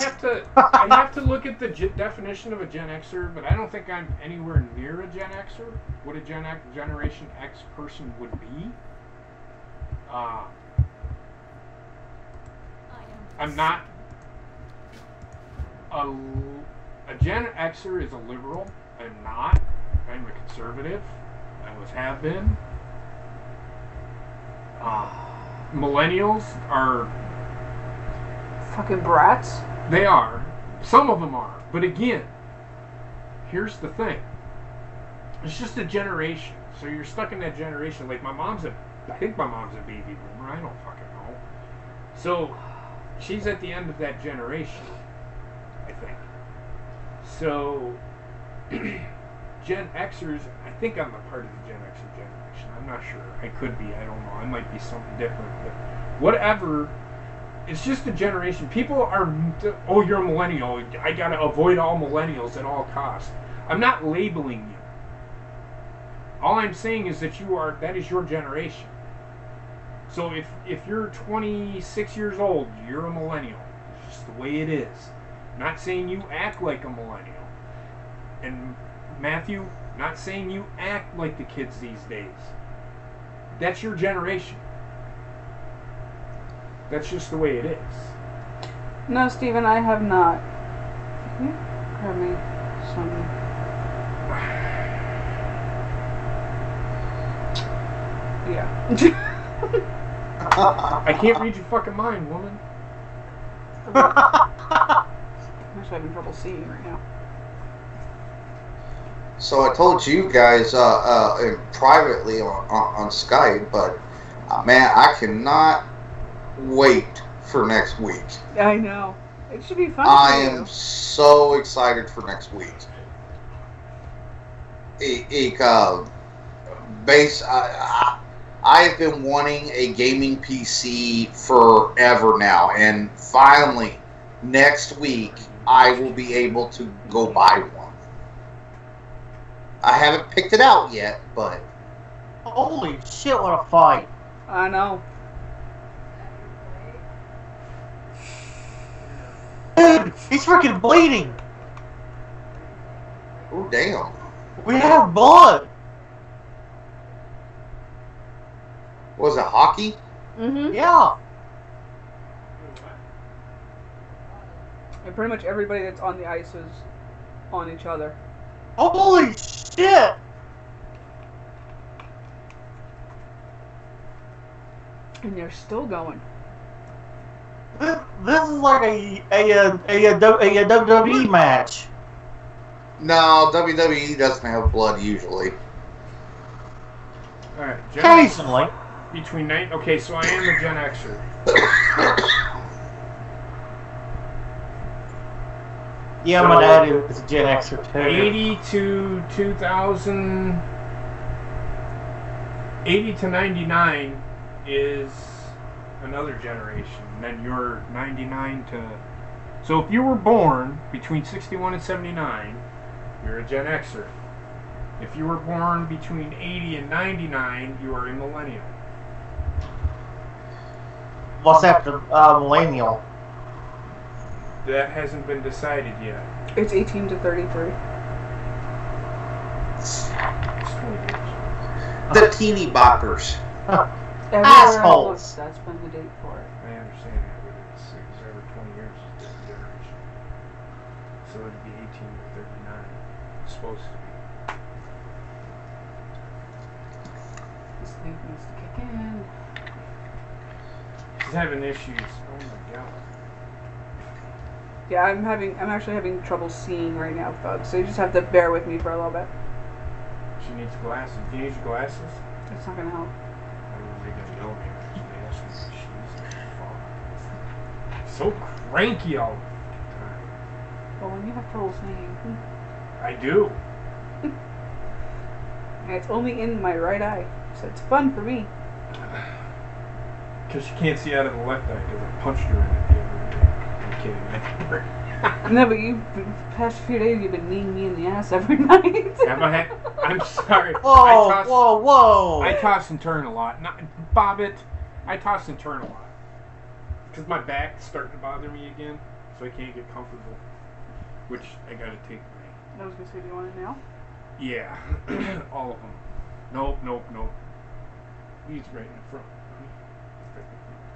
have to look at the definition of a Gen Xer, but I don't think I'm anywhere near a Gen Xer. What a Generation X person would be. I'm not a Gen Xer is a liberal. I'm not. I'm a conservative. I always have been. Millennials are. Fucking brats. They are. Some of them are. But again, here's the thing. It's just a generation. So you're stuck in that generation. Like I think my mom's a baby boomer. I don't fucking know. So she's at the end of that generation, I think. So Gen Xers, I think I'm a part of the Gen Xer generation. I'm not sure. I could be. I don't know. I might be something different. But whatever. It's just a generation. People are, oh, you're a millennial. I gotta avoid all millennials at all costs. I'm not labeling you. All I'm saying is that is your generation. So if you're 26 years old, you're a millennial. It's just the way it is. I'm not saying you act like a millennial. And Matthew, not saying you act like the kids these days. That's your generation. That's just the way it is. No, Steven, I have not. Can you grab me some? Yeah. I can't read your fucking mind, woman. I'm actually having trouble seeing right now. So I told you guys privately on Skype, but man, I cannot wait for next week. I know. It should be fun. I am so excited for next week. I've been wanting a gaming PC forever now, and finally, next week, I will be able to go buy one. I haven't picked it out yet, but... Holy shit, what a fight. I know. Dude, he's freaking bleeding. Oh, damn. We have blood. Was it hockey? Mm-hmm. Yeah. And pretty much everybody that's on the ice is on each other. Holy shit. And they're still going. This is like a WWE match. No, WWE doesn't have blood usually. Alright, Occasionally. Between night. Okay, so I am a Gen Xer. Yeah, So, my dad is a Gen Xer too. 80 to 2000, 80 to 99 is another generation. And then you're 99 to... So if you were born between 61 and 79, you're a Gen Xer. If you were born between 80 and 99, you are a millennial. What's after millennial? That hasn't been decided yet. It's 18 to 33. It's 20 years. The teeny boppers. Everywhere Assholes. That's been the date for it. I understand that, but it's over 20 years. It's a different generation. So it'd be 18 to 39. It's supposed to be. This thing needs to kick in. She's having issues. Oh my god. Yeah, I'm actually having trouble seeing right now, folks. So you just have to bear with me for a little bit. She needs glasses. Do you need your glasses? It's not gonna help. I don't know if they're gonna yell at me actually. She's so cranky all the time. Well, when you have trouble seeing, I do. and it's only in my right eye, so it's fun for me. Because she can't see out of the left eye because I punched her in it the other day. I'm kidding. I never. No, but the past few days you've been kneeing me in the ass every night. Have I? I'm sorry. Whoa! I toss and turn a lot. Not bob it. I toss and turn a lot. Because my back's starting to bother me again, so I can't get comfortable. Which I gotta take away. I was gonna say, do you want it now? Yeah, all of them. Nope. He's right in front.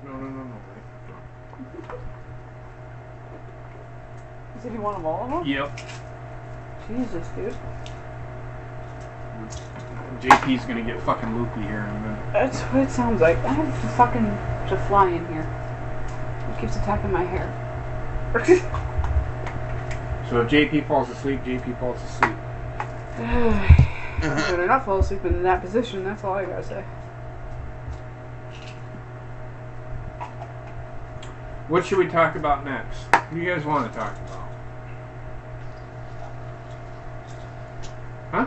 No, right in front. You said you want them all of them? Yep. Jesus, dude. JP's gonna get fucking loopy here in a minute. That's what it sounds like. I have a fucking fly in here. It keeps attacking my hair. So if JP falls asleep, JP falls asleep. You better not fall asleep in that position, that's all I gotta say. What should we talk about next? What do you guys want to talk about? Huh?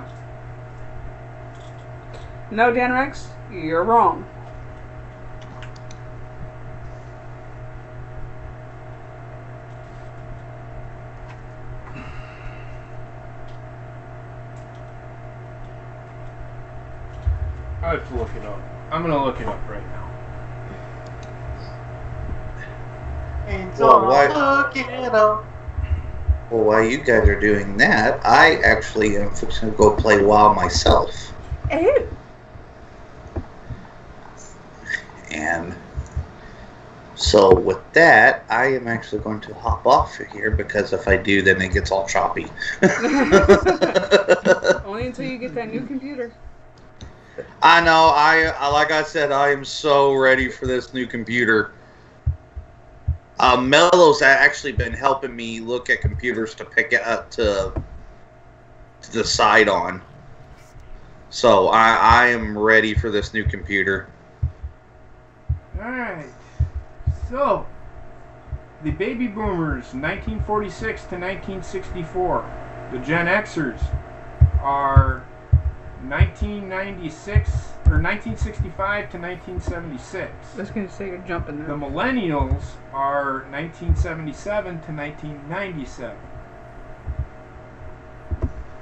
No, Dan Rex, you're wrong. I have to look it up. I'm gonna look it up right now. Well, while you guys are doing that, I actually am fixing to go play WoW myself. Ew. And so with that, I am actually going to hop off here because if I do, then it gets all choppy. Only until you get that new computer. I know. I like I said, I am so ready for this new computer. Mello's actually been helping me look at computers to pick it up to decide on. So I am ready for this new computer. Alright. So, the baby boomers, 1946 to 1964. The Gen Xers are 1996 or 1965 to 1976. I was gonna say you're jumping The there. millennials are 1977 to 1997.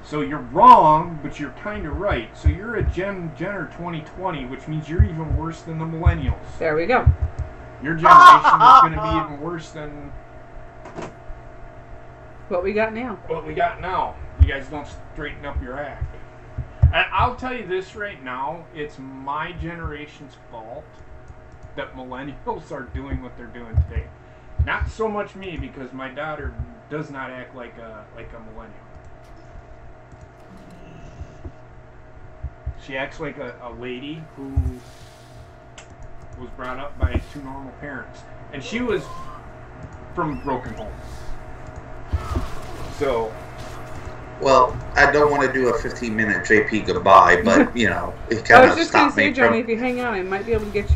So you're wrong, but you're kind of right. So you're a Jenner 2020, which means you're even worse than the millennials. There we go. Your generation is going to be even worse than What we got now. what we got now. You guys don't straighten up your act. And I'll tell you this right now, it's my generation's fault that millennials are doing what they're doing today. Not so much me, because my daughter does not act like a millennial. She acts like a lady who was brought up by two normal parents. And she was from broken homes. So... Well, I don't want to do a 15-minute JP goodbye, but you know, it I kind was of just gonna stopped say, me Johnny, from. if you hang on, I might be able to get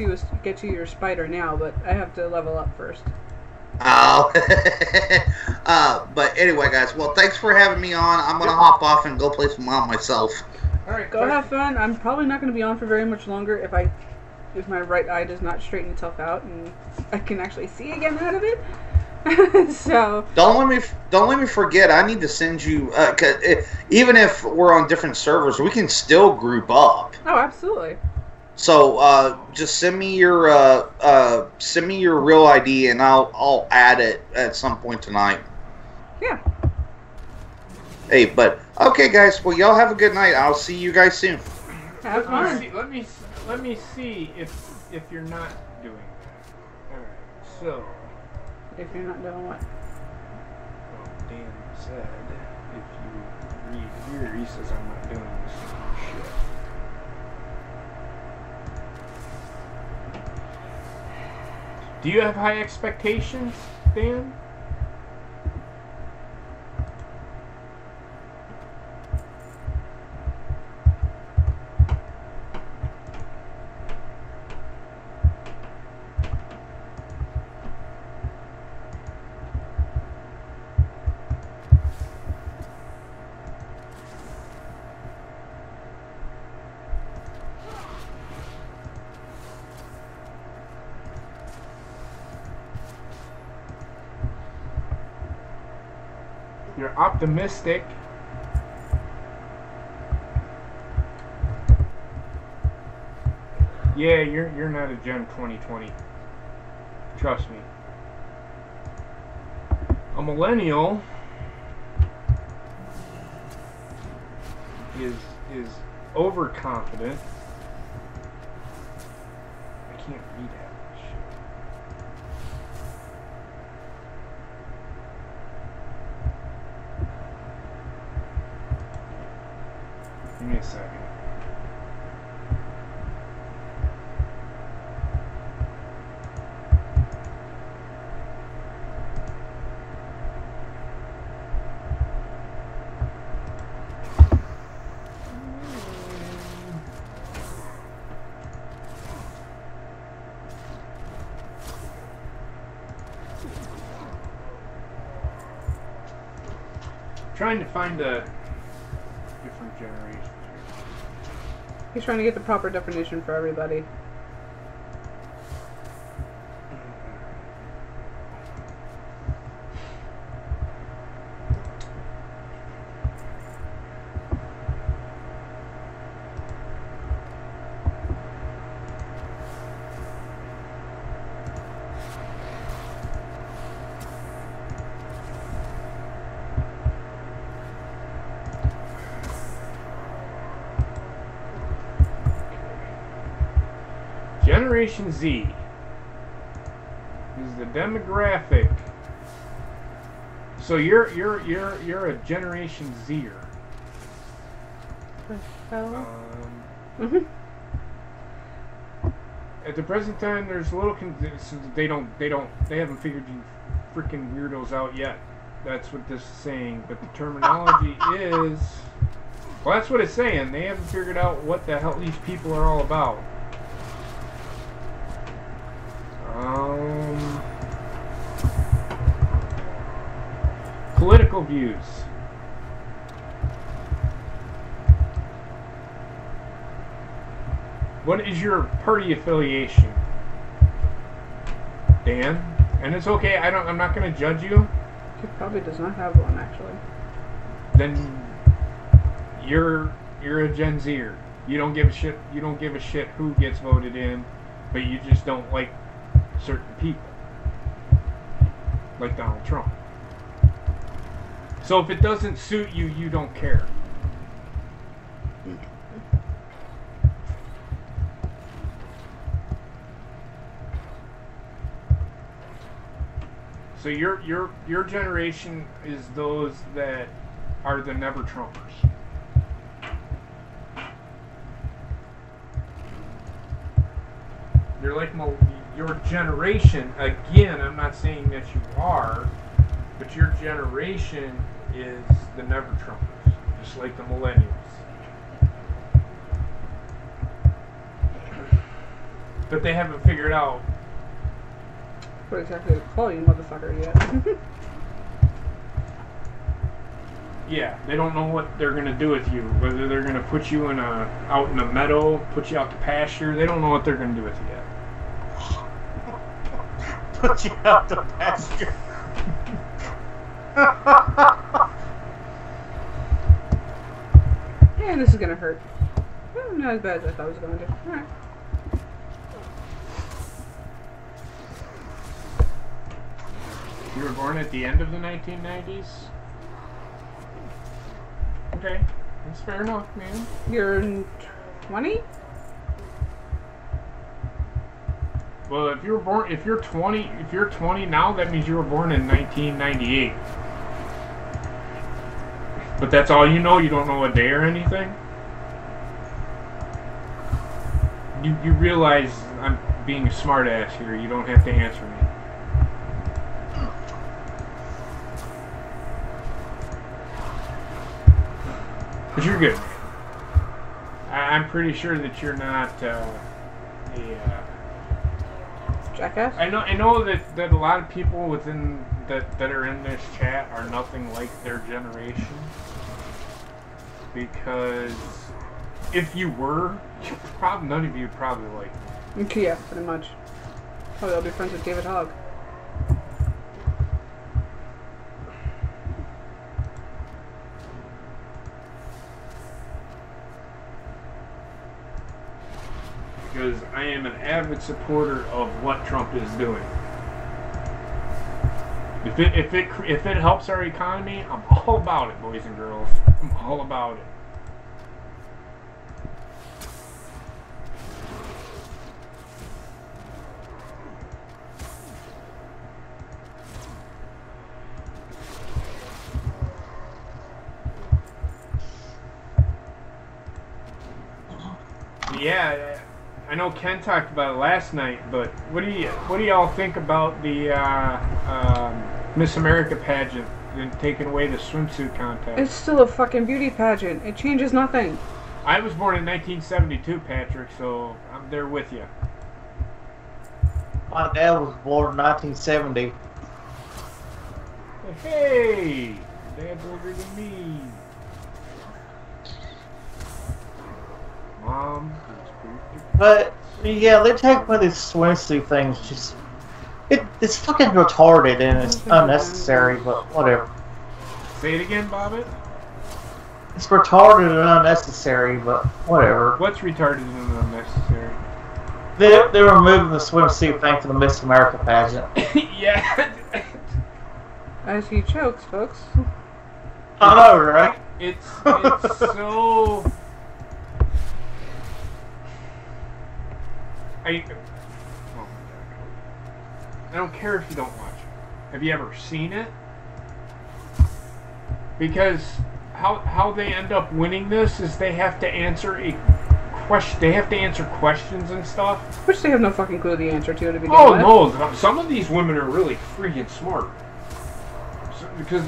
you your spider now, but I have to level up first. Oh. But anyway, guys. Well, thanks for having me on. I'm gonna hop off and go play some WoW myself. All right, Go have fun. I'm probably not going to be on for very much longer if my right eye does not straighten itself out and I can actually see again out of it. So Don't let me forget. I need to send you. 'Cause even if we're on different servers, we can still group up. oh, absolutely. So just send me your real ID, and I'll add it at some point tonight. Yeah. Hey, but okay, guys. Well, y'all have a good night. I'll see you guys soon. Have fun. Let me see if you're not doing that. All right. So, If you're not doing what? well, Dan said if you read here, he says I'm not doing the same shit. Do you have high expectations, Dan? You're optimistic. Yeah, you're not a Gen 2020. Trust me. A millennial is overconfident. I can't read that. Give me a second. Trying to find a different generation. He's trying to get the proper definition for everybody. Generation Z is the demographic. So you're a Generation Zer. Mhm. At the present time, there's a little they haven't figured you freaking weirdos out yet. That's what this is saying. But the terminology is, well, that's what it's saying. They haven't figured out what the hell these people are all about. Political views. What is your party affiliation, Dan? And it's okay. I'm not going to judge you. He probably does not have one, actually. Then you're a Gen Zer. You don't give a shit. You don't give a shit who gets voted in, but you just don't like certain people, like Donald Trump. So if it doesn't suit you, you don't care. So your generation is those that are the never Trumpers. You're like your generation. Again, I'm not saying that you are, but your generation is the never Trumpers, just like the millennials. But they haven't figured out what exactly to call you, motherfucker, yet. Yeah, they don't know what they're gonna do with you. Whether they're gonna put you out in a meadow, put you out to pasture. They don't know what they're gonna do with you yet. Put you out to pasture. And this is gonna hurt. Not as bad as I thought it was going to. Alright. You were born at the end of the 1990s? Okay, that's fair enough, man. You're 20? Well, if you're 20 now, that means you were born in 1998. But that's all you know? You don't know a day or anything? You realize I'm being a smartass here. You don't have to answer me. But you're good. I'm pretty sure that you're not Jackass? I know that a lot of people within that are in this chat are nothing like their generation. Because if you were, none of you would probably like me. Okay, yeah, pretty much. Probably I'll be friends with David Hogg. Because I am an avid supporter of what Trump is doing. If it helps our economy, I'm all about it, boys and girls. I'm all about it. Yeah, I know Ken talked about it last night, but what do y'all think about the Miss America pageant and taking away the swimsuit contest? It's still a fucking beauty pageant. It changes nothing. I was born in 1972, Patrick, so I'm there with you. My dad was born in 1970. Hey, Dad's older than me. Mom. But yeah, they take away these swimsuit things. Just it's fucking retarded and it's unnecessary. But whatever. Say it again, Bobbit. It's retarded and unnecessary, but whatever. What's retarded and unnecessary? They're removing the swimsuit thing for the Miss America pageant. Yeah. As he chokes, folks. I know, right? It's so. Oh my God. I don't care if you don't watch it. Have you ever seen it? Because how they end up winning this is they have to answer a question. They have to answer questions and stuff. Which they have no fucking clue the answer to begin Oh with. no! Some of these women are really freaking smart because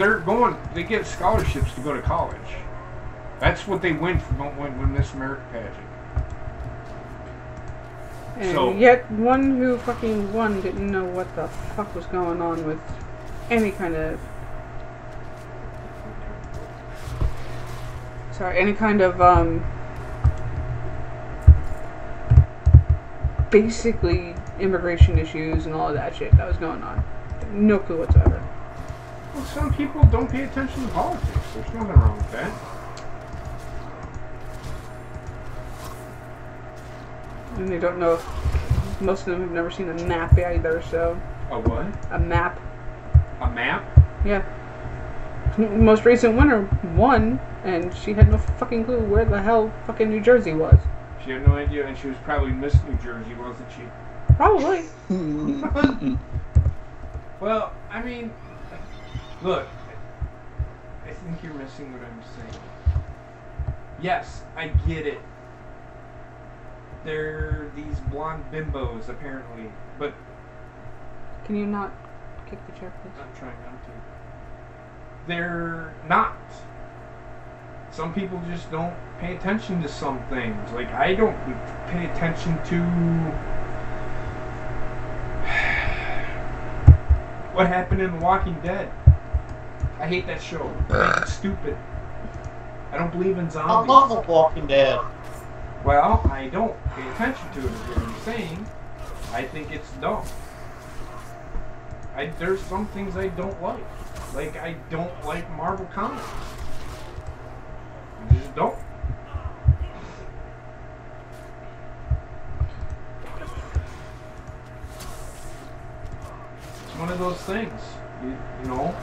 they get scholarships to go to college. That's what they win from Miss America pageant. And yet, one who fucking won didn't know what the fuck was going on with any kind of... basically immigration issues and all of that shit that was going on. No clue whatsoever. Well, some people don't pay attention to politics. There's nothing wrong with that. And they don't know if... Most of them have never seen a map either, so... A what? A map. A map? Yeah. Most recent winner won, and she had no fucking clue where the hell fucking New Jersey was. She had no idea, and she was probably Miss New Jersey, wasn't she? Probably. Well, I mean, look, I think you're missing what I'm saying. Yes, I get it. They're these blonde bimbos, apparently, but... Can you not kick the chair, please? I'm trying not to. They're not. Some people just don't pay attention to some things. Like, I don't pay attention to what happened in The Walking Dead. I hate that show. I think it's stupid. I don't believe in I zombies. love The Walking Dead. Well, I don't pay attention to it, is what I'm saying. I think it's dumb. There's some things I don't like. Like, I don't like Marvel Comics. I just don't. It's one of those things, you know.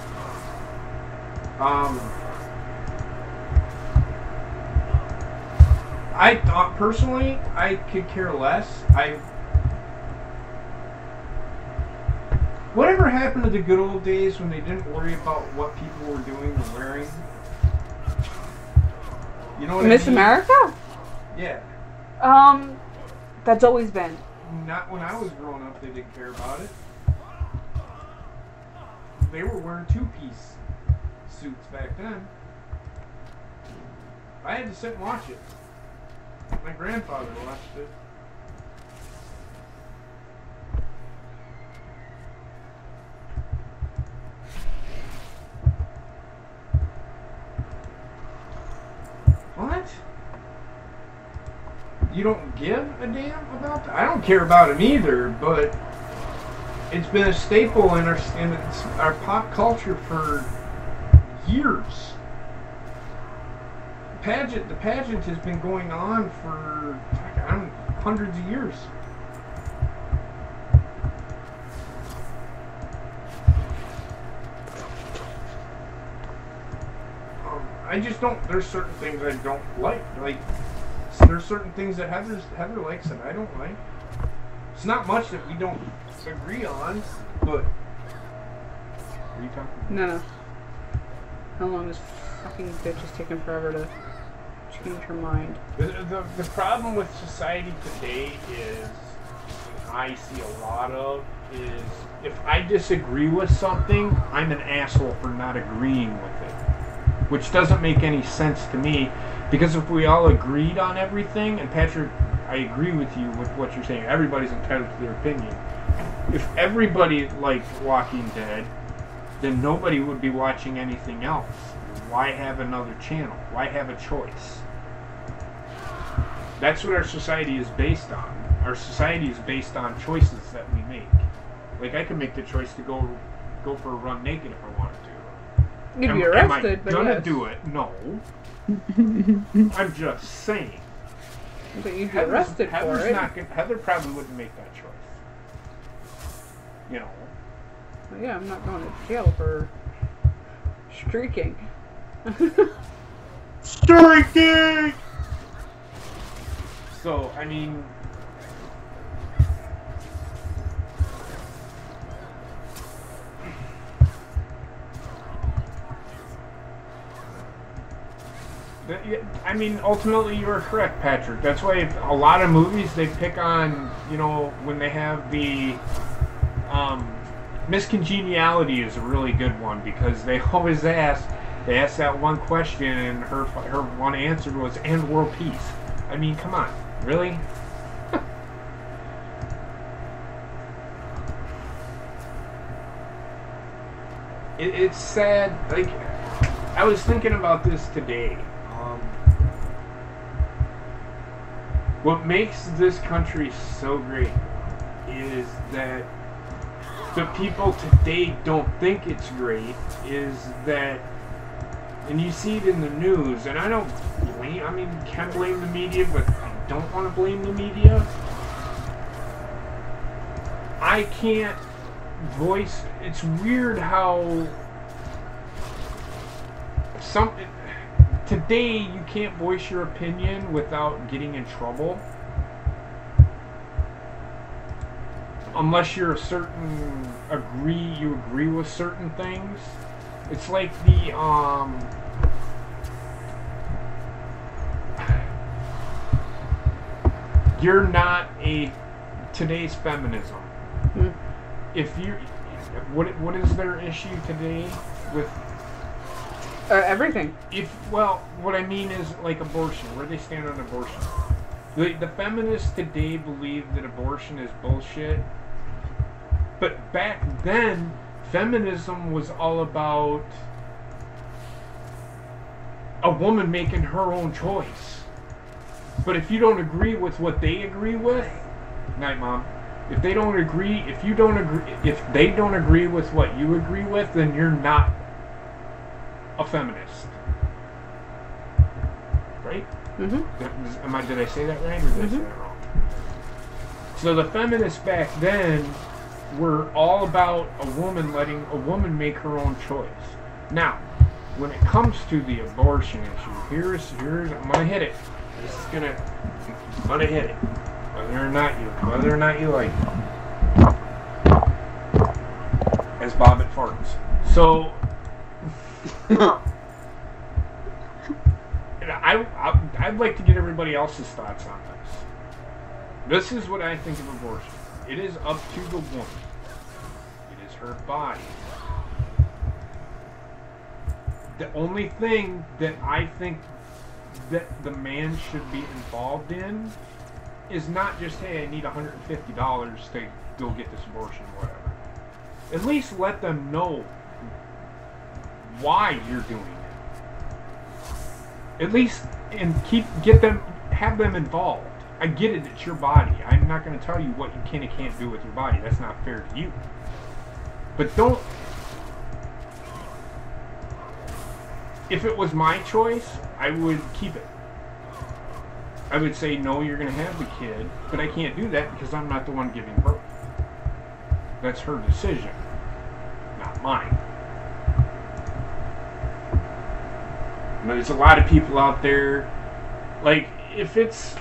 I thought personally I could care less. Whatever happened to the good old days when they didn't worry about what people were doing or wearing? You know what Miss I mean? America? Yeah. That's always been. Not when I was growing up, they didn't care about it. They were wearing two-piece suits back then. I had to sit and watch it. My grandfather watched it. What? You don't give a damn about that? I don't care about him either, but it's been a staple in our pop culture for years. The pageant has been going on for hundreds of years. I just don't. There's certain things I don't like. Like there's certain things that Heather likes that I don't like. It's not much that we don't agree on, but. Are you talking? No. How long is fucking bitch is taking forever to change her mind? The problem with society today is, I see a lot of, is if I disagree with something, I'm an asshole for not agreeing with it. Which doesn't make any sense to me, because if we all agreed on everything, and Patrick, I agree with you with what you're saying, everybody's entitled to their opinion. If everybody liked Walking Dead, then nobody would be watching anything else. Why have another channel? Why have a choice? That's what our society is based on. Our society is based on choices that we make. Like, I could make the choice to go for a run naked if I wanted to. You'd be arrested, am I but gonna yes. do it? No. I'm just saying. But you'd be arrested for it. Heather probably wouldn't make that choice. You know. Well, yeah, I'm not going to jail for streaking. Streaking! So, I mean... ultimately you are correct, Patrick. That's why a lot of movies, they pick on, you know, when they have the... Miscongeniality is a really good one, because they always ask that one question, and her one answer was, and world peace. I mean, come on. Really? It's sad. Like, I was thinking about this today. What makes this country so great is that the people today don't think it's great, is that, and you see it in the news, and I don't blame, you can blame the media, but I don't want to blame the media. I can't voice, it's weird how today you can't voice your opinion without getting in trouble. Unless you're you agree with certain things. It's like the, you're not today's feminism. Mm. If you, what is their issue today with? Everything. What I mean is, like, abortion. Where they stand on abortion. The feminists today believe that abortion is bullshit. But back then, feminism was all about a woman making her own choice. But if you don't agree with what they agree with, night, Mom. If they don't agree with what you agree with, then you're not a feminist. Right? Mm-hmm. Did I say that right, or did I say that wrong? So the feminists back then were all about a woman letting a woman make her own choice. Now, when it comes to the abortion issue, here's I'm gonna hit it. I'm gonna hit it. Whether or not you like it. As Bobbit farts. So I'd like to get everybody else's thoughts on this. This is what I think of abortion. It is up to the woman. It is her body. The only thing that I think that the man should be involved in is not just, hey, I need $150 to go get this abortion, whatever. At least let them know why you're doing it. At least, and have them involved. I get it, it's your body. I'm not going to tell you what you can and can't do with your body. That's not fair to you. But don't... If it was my choice, I would keep it. I would say, no, you're going to have the kid, but I can't do that because I'm not the one giving birth. That's her decision, not mine. There's a lot of people out there, like, if it's...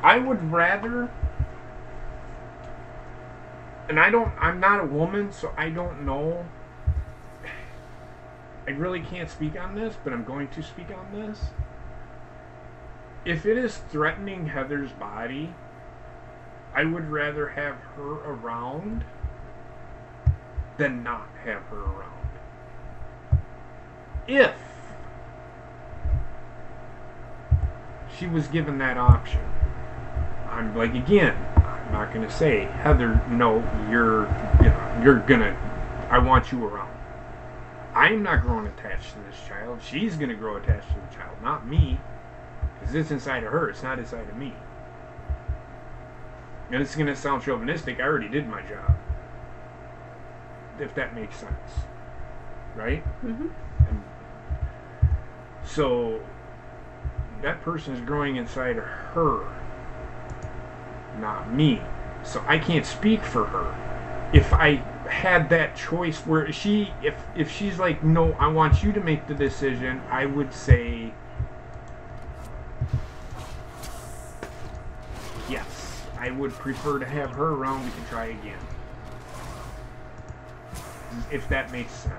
I would rather... And I'm not a woman, so I don't know. I really can't speak on this, but I'm going to speak on this. If it is threatening Heather's body, I would rather have her around than not have her around. If she was given that option, I'm like, again, I'm not going to say, Heather, no, you're gonna, I want you around. I'm not growing attached to this child. She's going to grow attached to the child, not me. Because it's inside of her. It's not inside of me. And it's going to sound chauvinistic. I already did my job. If that makes sense. Right? Mm-hmm. And so, that person is growing inside of her. Not me. So I can't speak for her. If I had that choice where if she's like, no, I want you to make the decision, I would say yes. I would prefer to have her around. We can try again. If that makes sense.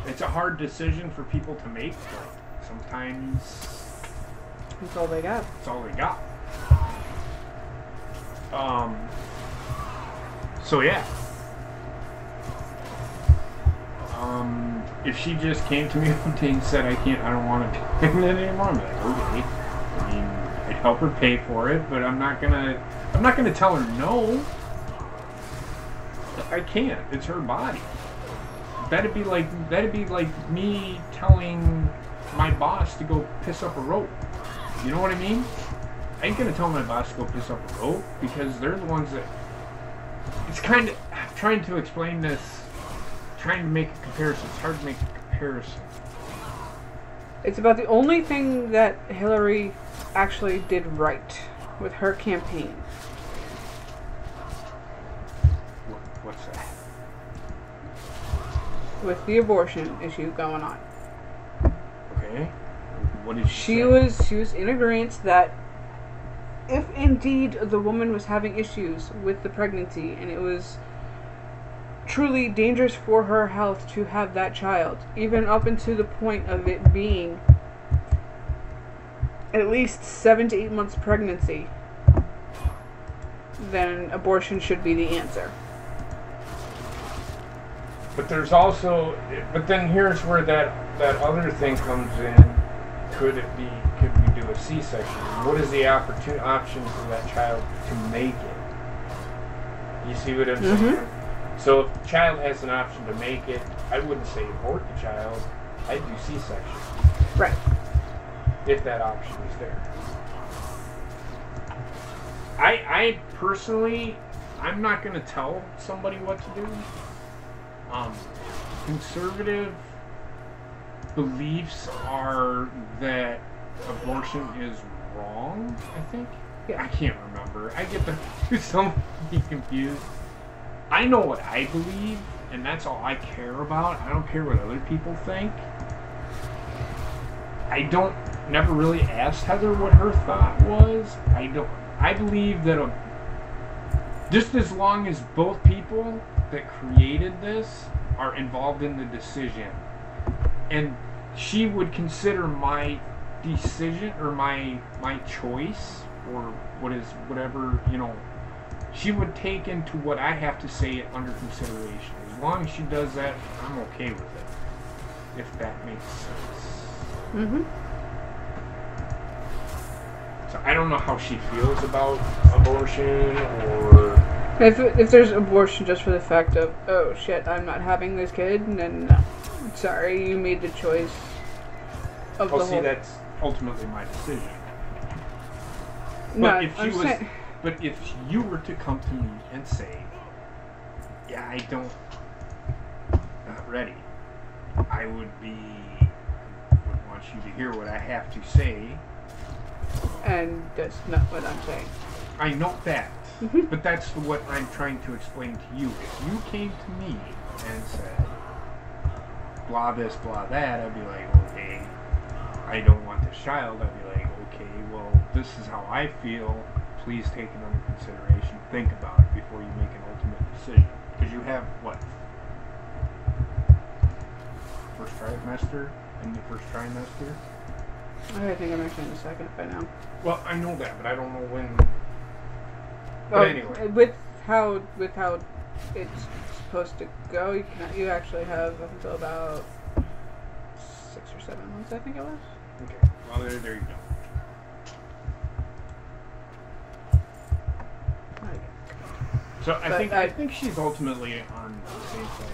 It's a hard decision for people to make, but sometimes That's all they got. it's all they got. So yeah. If she just came to me one day and said, I don't want to do it anymore, I'm like, okay. I mean, I'd help her pay for it, but I'm not gonna tell her no. I can't. It's her body. That'd be like me telling my boss to go piss up a rope. You know what I mean? I ain't gonna tell my boss to go piss up a rope because they're the ones that... It's kind of... Trying to explain this... Trying to make a comparison. It's hard to make a comparison. It's about the only thing that Hillary actually did right with her campaign. What's that? With the abortion issue going on. Okay. What did She was in agreement that if indeed the woman was having issues with the pregnancy and it was truly dangerous for her health to have that child, even up until the point of it being at least 7 to 8 months pregnancy, then abortion should be the answer. But there's also... But then here's where that other thing comes in. Could we do a C-section? What is the option for that child to make it? You see what I'm saying? So if the child has an option to make it, I wouldn't say abort the child. I'd do C-section. Right. If that option is there. I personally, I'm not going to tell somebody what to do. Conservative beliefs are that abortion is wrong, I think. Yeah. I can't remember. I get so confused. I know what I believe, and that's all I care about. I don't care what other people think. Never really asked Heather what her thought was. I believe that just as long as both people that created this are involved in the decision, and she would consider my decision or my choice or whatever, she would take into what I have to say under consideration. As long as she does that, I'm okay with it, if that makes sense. So I don't know how she feels about abortion, or if there's abortion just for the fact of, oh shit, I'm not having this kid, and then sorry, you made the choice of the whole. That's ultimately my decision. No, But if you were to come to me and say, yeah, not ready, I would want you to hear what I have to say. And that's not what I'm saying. I know that. But that's what I'm trying to explain to you. If you came to me and said, blah this, blah that, I'd be like, okay, I don't want this child. I'd be like, okay, well, this is how I feel. Please take it under consideration. Think about it before you make an ultimate decision. Because you have, what? First trimester? In the first trimester? I think I'm actually in the second by now. Well, I know that, but I don't know when. Well, But anyway. with how it's supposed to go, you actually have up until about 6 or 7 months, I think it was. Okay. Well, there you go. So I think she's ultimately on the same side.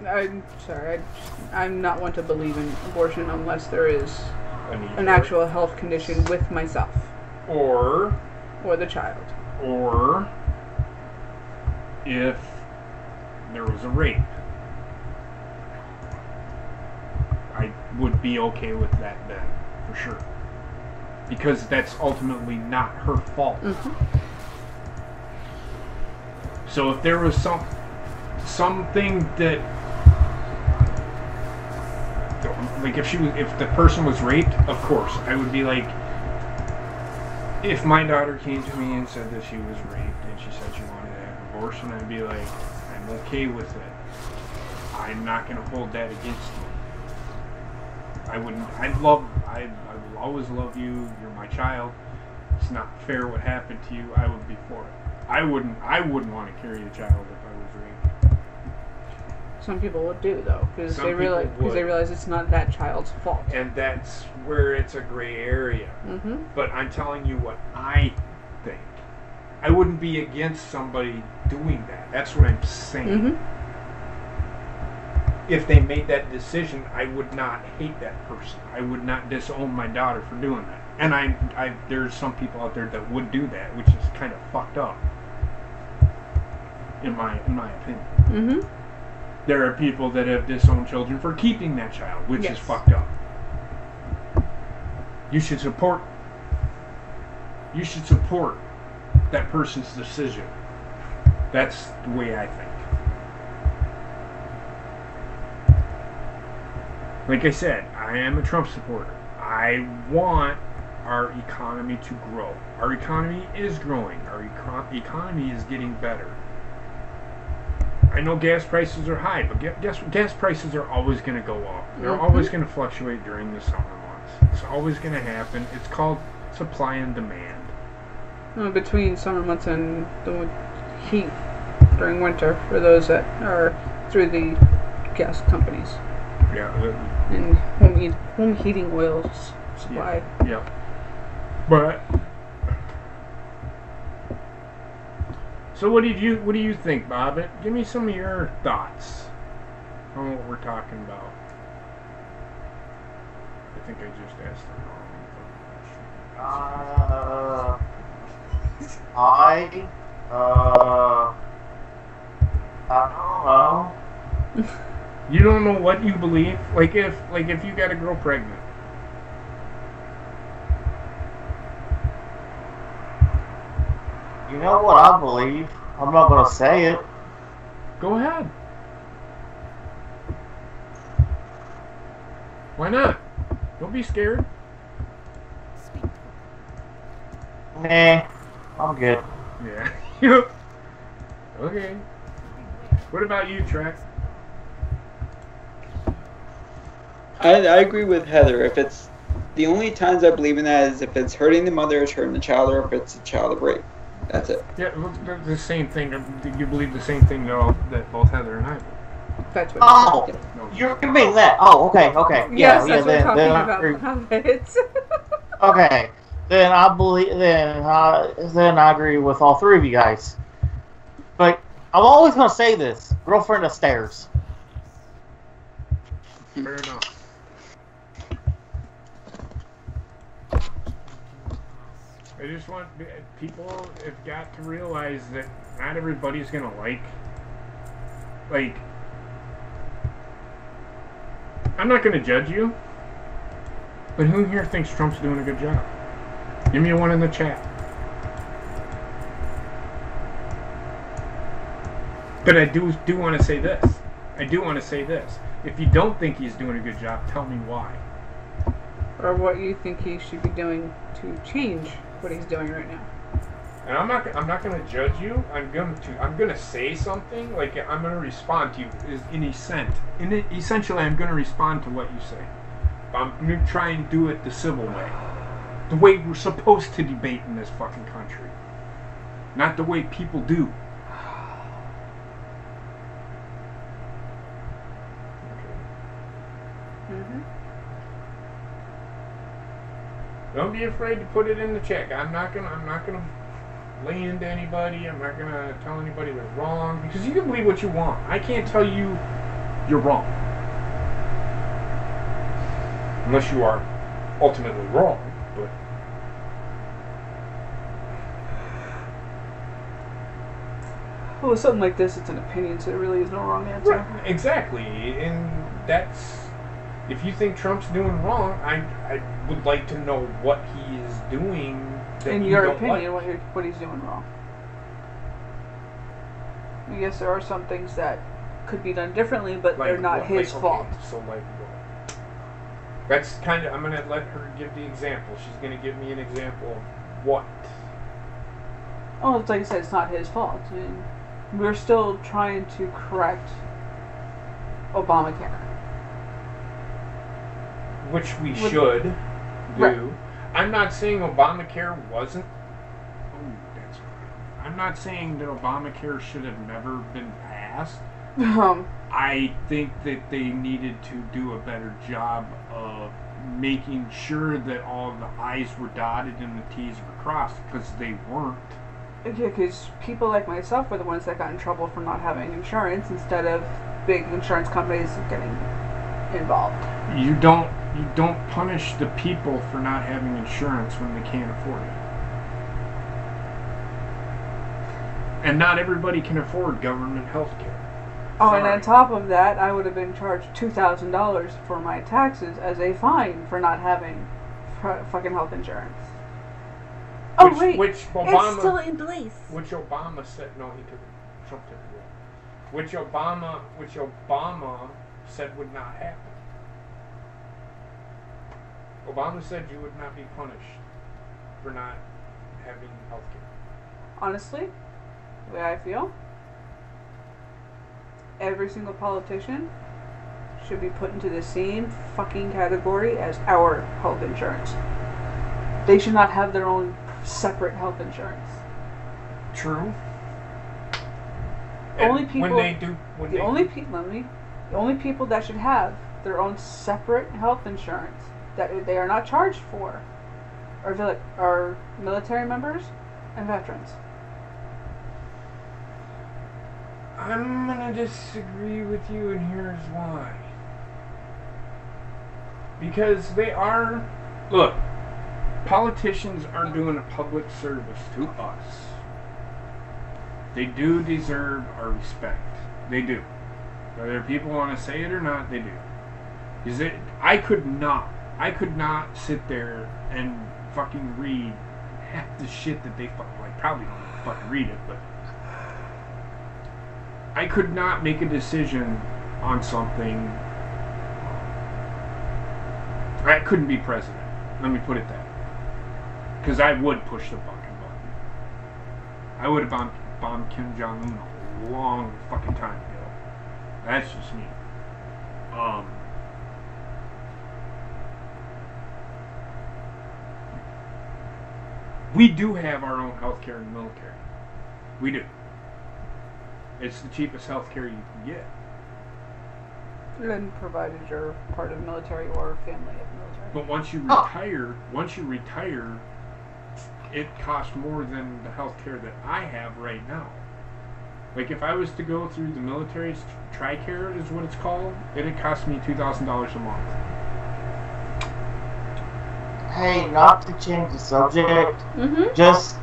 I'm sorry, I'm not one to believe in abortion unless there is an actual health condition with myself. Or the child. Or if there was a rape. I would be okay with that then, for sure. Because that's ultimately not her fault. So if there was something that, like if the person was raped, of course, I would be like, if my daughter came to me and said that she was raped and she said she wanted to have an abortion, I'd be like, I'm okay with it. I'm not going to hold that against you. I will always love you. You're my child. It's not fair what happened to you. I would be for it. I wouldn't want to carry a child if I was raped. Some people would do though, because they realize it's not that child's fault. And that's where it's a gray area. But I'm telling you what I think. I wouldn't be against somebody doing that. That's what I'm saying. If they made that decision, I would not hate that person. I would not disown my daughter for doing that. And there's some people out there that would do that, which is kind of fucked up, in my opinion. There are people that have disowned children for keeping that child, which is fucked up. You should support that person's decision. That's the way I think. Like I said, I am a Trump supporter. I want our economy to grow. Our economy is growing. Our economy is getting better. I know gas prices are high, but gas prices are always going to go up. They're always going to fluctuate during the summer months. It's always going to happen. It's called supply and demand. Between summer months and the heat during winter, for those that are through the gas companies. Yeah. And home heating oils supply. Yeah. But So what do you think, Bob? Give me some of your thoughts on what we're talking about. I think I just asked the wrong I don't know. You don't know what you believe? Like if you got a girl pregnant. You know what I believe. I'm not gonna say it. Go ahead. Why not? Don't be scared. Nah, I'm good. Yeah. Okay. What about you, Trek? I agree with Heather. If it's the only times I believe in that is if it's hurting the mother, it's hurting the child, or if it's a child of rape. That's it. Yeah, the same thing. You believe the same thing that both Heather and I believe. That's what Oh, No. you're conveying that. Oh, okay. Yes, Yeah, that's what we're then talking about. It's okay. Then I believe. Then I agree with all three of you guys. But I'm always gonna say this: girlfriend upstairs. Fair enough. I just want people have got to realize that not everybody's gonna like. I'm not gonna judge you, but who here thinks Trump's doing a good job? Give me a one in the chat. But I do want to say this. If you don't think he's doing a good job, tell me why. or what you think he should be doing to change what he's doing right now. And I'm not going to judge you. I'm going to say something. Like I'm going to respond to you essentially I'm going to respond to what you say. I'm going to try and do it the civil way. The way we're supposed to debate in this fucking country. Not the way people do. Mm-hmm. Don't be afraid to put it in the check. I'm not gonna lay into anybody. I'm not gonna tell anybody they're wrong because you can believe what you want. I can't tell you you're wrong unless you are ultimately wrong. But Well, with something like this, it's an opinion, so there really is no wrong answer. right, exactly, and that's. If you think Trump's doing wrong, I would like to know what he is doing that In you your don't opinion, like. what he's doing wrong. I guess there are some things that could be done differently, but Like they're not what? his Like, fault. okay, so like what? That's kind of. I'm gonna let her give the example. She's gonna give me an example of what. Oh, it's like I said, it's not his fault. I mean, we're still trying to correct Obamacare. Which we Would- should do. Right. I'm not saying Obamacare wasn't. Oh, that's right. I'm not saying that Obamacare should have never been passed. I think that they needed to do a better job of making sure that all the I's were dotted and the T's were crossed, because they weren't. Yeah, because people like myself were the ones that got in trouble for not having insurance instead of big insurance companies getting involved. You don't punish the people for not having insurance when they can't afford it. And not everybody can afford government health care. Oh, and on top of that, I would have been charged $2,000 for my taxes as a fine for not having fucking health insurance. Oh wait, which Obama, it's still in place. Which Obama said no, Trump took it away. Which Obama said would not happen. Obama said you would not be punished for not having health care. Honestly, the way I feel, every single politician should be put into the same fucking category as our health insurance. They should not have their own separate health insurance. True. The only people that should have their own separate health insurance that they are not charged for are military members and veterans. I'm gonna disagree with you, and here's why. Because they are... Look, politicians are doing a public service to us. They do deserve our respect. They do. Whether people want to say it or not, they do. I could not sit there and fucking read half the shit that they probably don't fucking read it, but I could not make a decision on something. I couldn't be president. Let me put it that way. Because I would push the fucking button. I would have bombed Kim Jong-un a long fucking time ago. That's just me. We do have our own healthcare in the military. We do. It's the cheapest healthcare you can get. And provided you're part of military or family of military. But once you retire, it costs more than the healthcare that I have right now. Like if I was to go through the military's TRICARE is what it's called, it'd cost me $2,000 a month. Hey, not to change the subject, Mm-hmm. just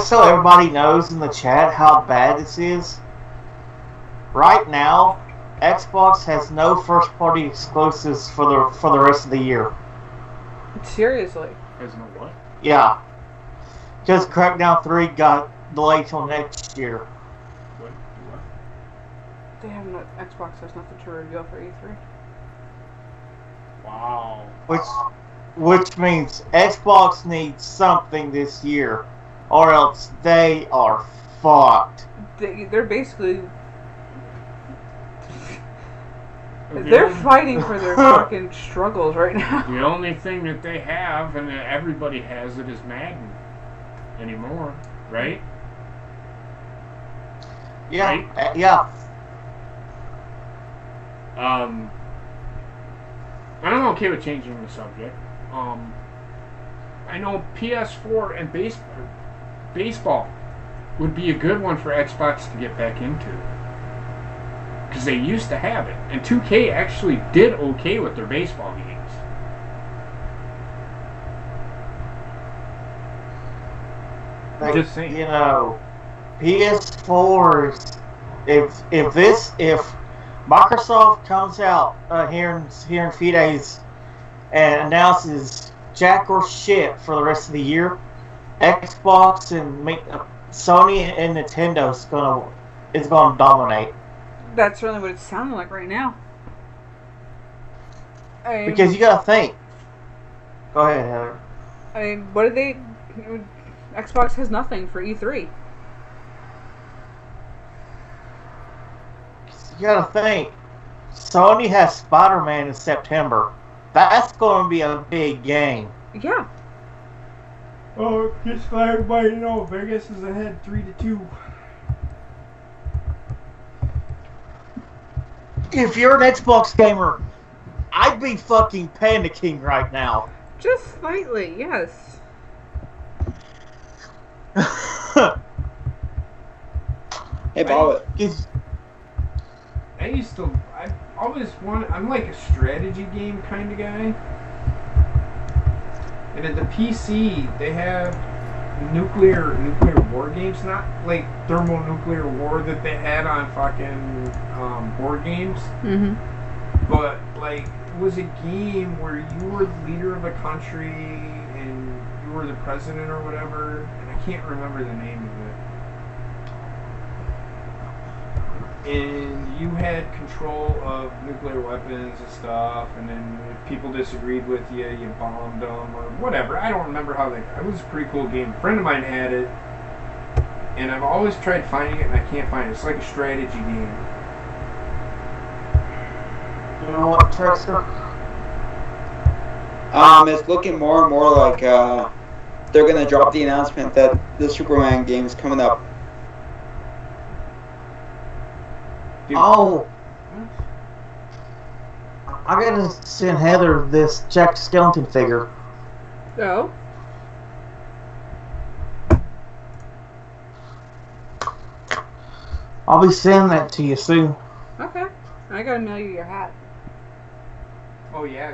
so everybody knows in the chat how bad this is. Right now, Xbox has no first-party exclusives for the rest of the year. Seriously. As no what? Yeah, because Crackdown 3 got delayed till next year. What? They have no Xbox has nothing to reveal for E3. Wow. Which means Xbox needs something this year, or else they are fucked. They're basically they're fighting for their fucking struggles right now. The only thing that they have, and that everybody has it, is Madden anymore, right? Yeah, Right? yeah. I'm okay with changing the subject. I know PS4 and baseball would be a good one for Xbox to get back into. Because they used to have it. And 2K actually did okay with their baseball games. Just saying. You know, PS4s. If Microsoft comes out here in a few days and announces jack or shit for the rest of the year, Xbox and Sony and Nintendo is gonna dominate. That's really what it's sounding like right now. Because you gotta think. Go ahead, Heather. I mean, what did they? Xbox has nothing for E3. You gotta think. Sony has Spider-Man in September. That's going to be a big game. Yeah. Oh, just to let everybody know, Vegas is ahead 3-2. If you're an Xbox gamer, I'd be fucking panicking right now. Just slightly, yes. Hey, Bob. I always I'm like a strategy game kind of guy. And at the PC, they have nuclear war games, not like thermonuclear war that they had on fucking board games. Mm-hmm. But like it was a game where you were the leader of a country and you were the president or whatever, and I can't remember the name of it. And you had control of nuclear weapons and stuff, and then if people disagreed with you, you bombed them or whatever. I don't remember how it was a pretty cool game. A friend of mine had it, and I've always tried finding it, and I can't find it. It's like a strategy game. You know what, Trexter? It's looking more and more like they're gonna drop the announcement that the Superman game's coming up. Oh, I gotta send Heather this Jack Skellington figure. Oh. I'll be sending that to you soon. Okay. I gotta mail you your hat. Oh yeah.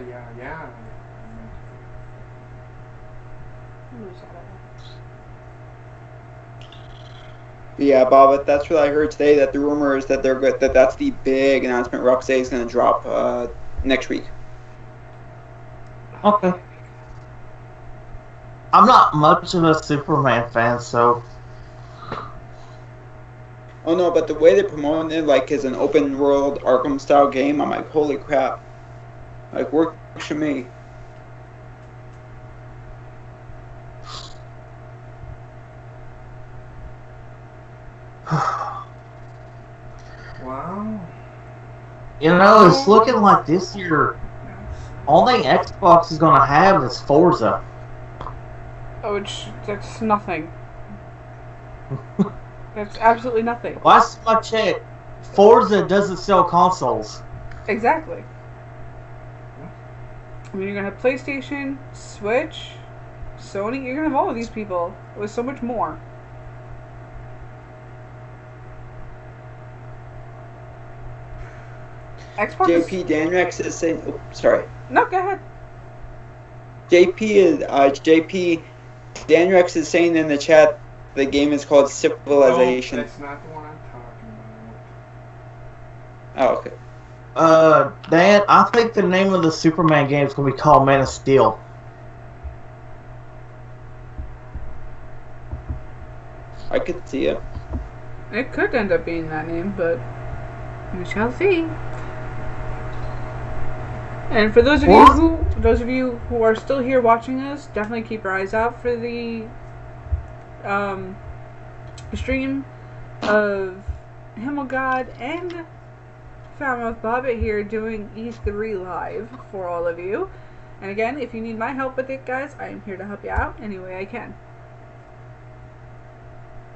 Yeah, Bob, that's what I heard today. That the rumor is that they're good. That's the big announcement. Rocksteady is going to drop next week. Okay. I'm not much of a Superman fan, so. Oh no, but the way they're promoting it, like, is an open world Arkham style game. I'm like, holy crap! Like, works for me. Wow. You know, it's looking like this year, only Xbox is gonna have is Forza. Oh, that's nothing. That's absolutely nothing. Last time I checked, Forza doesn't sell consoles. Exactly. I mean, you're gonna have PlayStation, Switch, Sony. You're gonna have all of these people with so much more. Xbox. JP Danrex is saying. Oh, sorry. No, go ahead. JP Danrex is saying in the chat the game is called Civilization. No, that's not the one I'm talking about. Oh, okay. Dan, I think the name of the Superman game is gonna be called Man of Steel. I could see it. It could end up being that name, but we shall see. And for those of you who are still here watching us, definitely keep your eyes out for the stream of Himmelgod and Falmouth Bobbit here doing E3 live for all of you. And again, if you need my help with it, guys, I am here to help you out any way I can.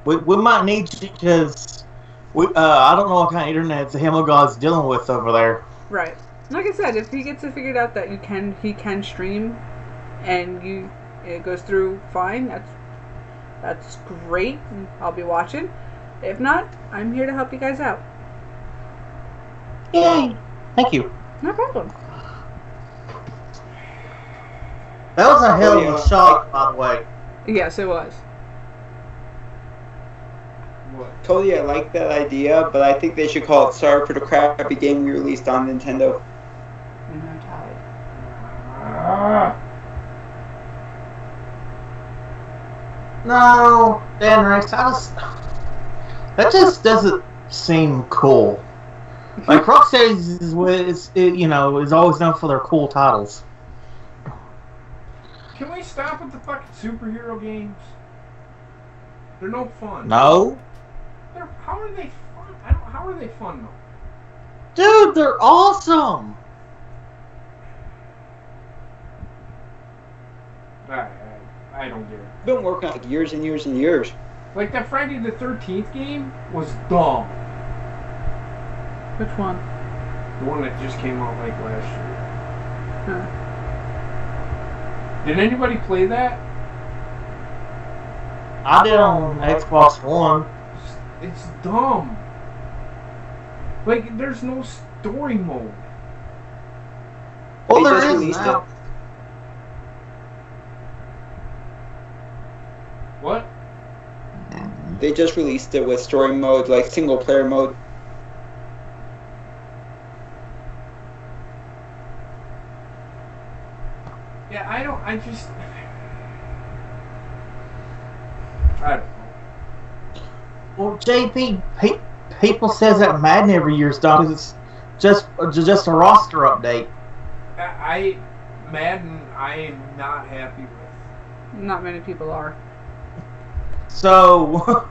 We might need you because I don't know what kind of internet the Himmelgod's dealing with over there. Right. Like I said, if he gets it figured out that he can stream, and it goes through fine, that's great. And I'll be watching. If not, I'm here to help you guys out. Yay! Thank you. No problem. That was a hell of a shot, by the way. Yes, it was. What? Totally, I like that idea, but I think they should call it "Sorry for the crappy game we released on Nintendo." I'm tired. No, Dan Rex, that just doesn't seem cool. Like Rocksteady is always known for their cool titles. Can we stop with the fucking superhero games? They're no fun. No, How are they fun? How are they fun though? dude, they're awesome. I don't get it. I've been working on it years and years and years. Like that Friday the 13th game was dumb. Which one? The one that just came out like last year. Huh. Did anybody play that? I did on Xbox One. It's dumb. Like there's no story mode. Well, They there just is released now. What? They just released it with story mode, like single player mode. Yeah, I don't know. Well, JP, people says that Madden every year is done because it's just a roster update. Madden, I am not happy with. Not many people are. So,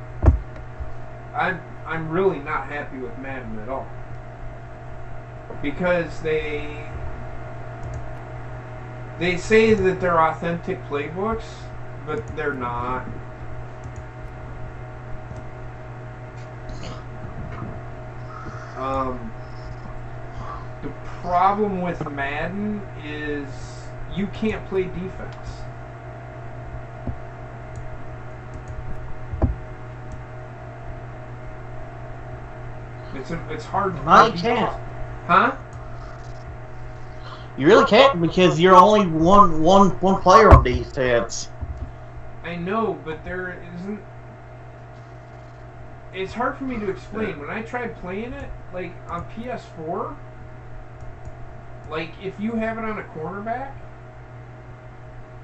I'm really not happy with Madden at all. Because they say that they're authentic playbooks, but they're not. The problem with Madden is you can't play defense. It's hard. No, you can't. Huh? You really can't because you're only one player on defense. I know, but there isn't. It's hard for me to explain. When I tried playing it, like on PS4, like if you have it on a cornerback,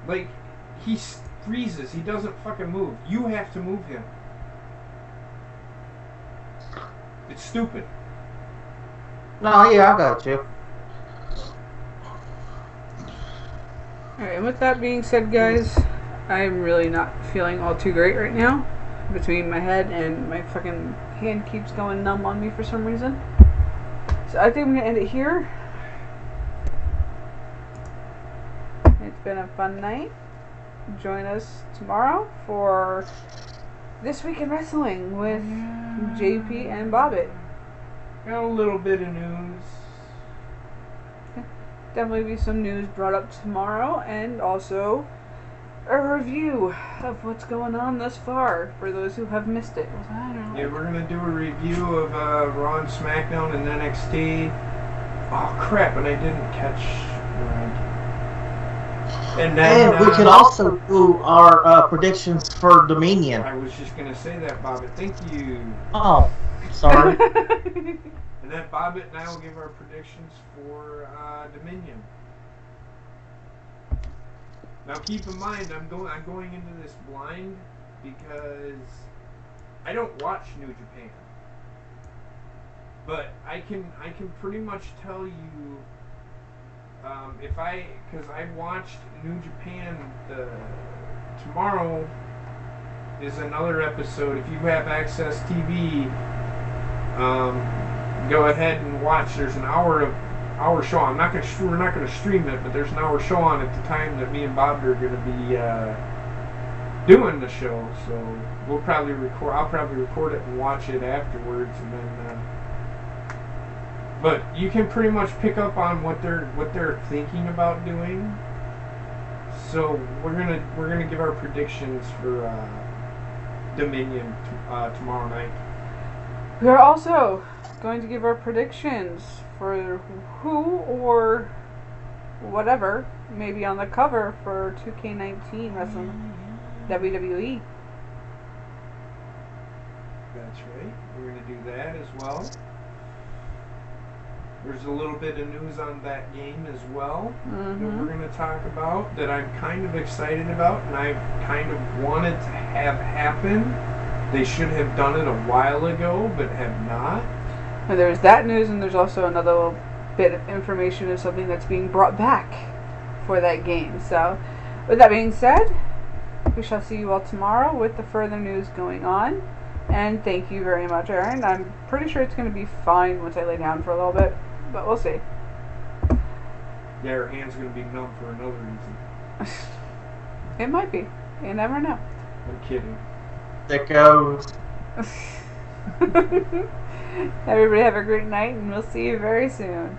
like he freezes. He doesn't fucking move. You have to move him. It's stupid. No, yeah, I got you. Alright, and with that being said, guys, I'm really not feeling all too great right now. Between my head and my fucking hand keeps going numb on me for some reason. So I think I'm going to end it here. It's been a fun night. Join us tomorrow for This Week in Wrestling with JP and Bobbit. Got a little bit of news. Definitely be some news brought up tomorrow, and also a review of what's going on thus far for those who have missed it. I don't know. Yeah, we're gonna do a review of Raw and SmackDown and NXT. Oh crap! And I didn't catch. And then And we could also do our predictions for Dominion. I was just gonna say that, Bobbit. Thank you. Oh, sorry. And then Bobbit and I will give our predictions for Dominion. Now keep in mind, I'm going into this blind because I don't watch New Japan, but I can pretty much tell you because I watched New Japan. Tomorrow is another episode. If you have Access TV, go ahead and watch. There's an hour show. We're not gonna stream it, but there's an hour show on at the time that me and Bob are gonna be doing the show. So we'll probably record. I'll probably record it and watch it afterwards, and then. But you can pretty much pick up on what they're thinking about doing. So we're gonna give our predictions for Dominion tomorrow night. We are also going to give our predictions for who or whatever may be on the cover for 2K19 Wrestling WWE. That's right. We're going to do that as well. There's a little bit of news on that game as well that we're going to talk about that I'm kind of excited about and I kind of wanted to have happen. They should have done it a while ago, but have not. And there's that news, and there's also another little bit of information of something that's being brought back for that game. So, with that being said, we shall see you all tomorrow with the further news going on. And thank you very much, Aaron. I'm pretty sure it's going to be fine once I lay down for a little bit, but we'll see. Yeah, her hand's going to be numb for another reason. It might be. You never know. I'm kidding. That goes. Everybody have a great night, and we'll see you very soon.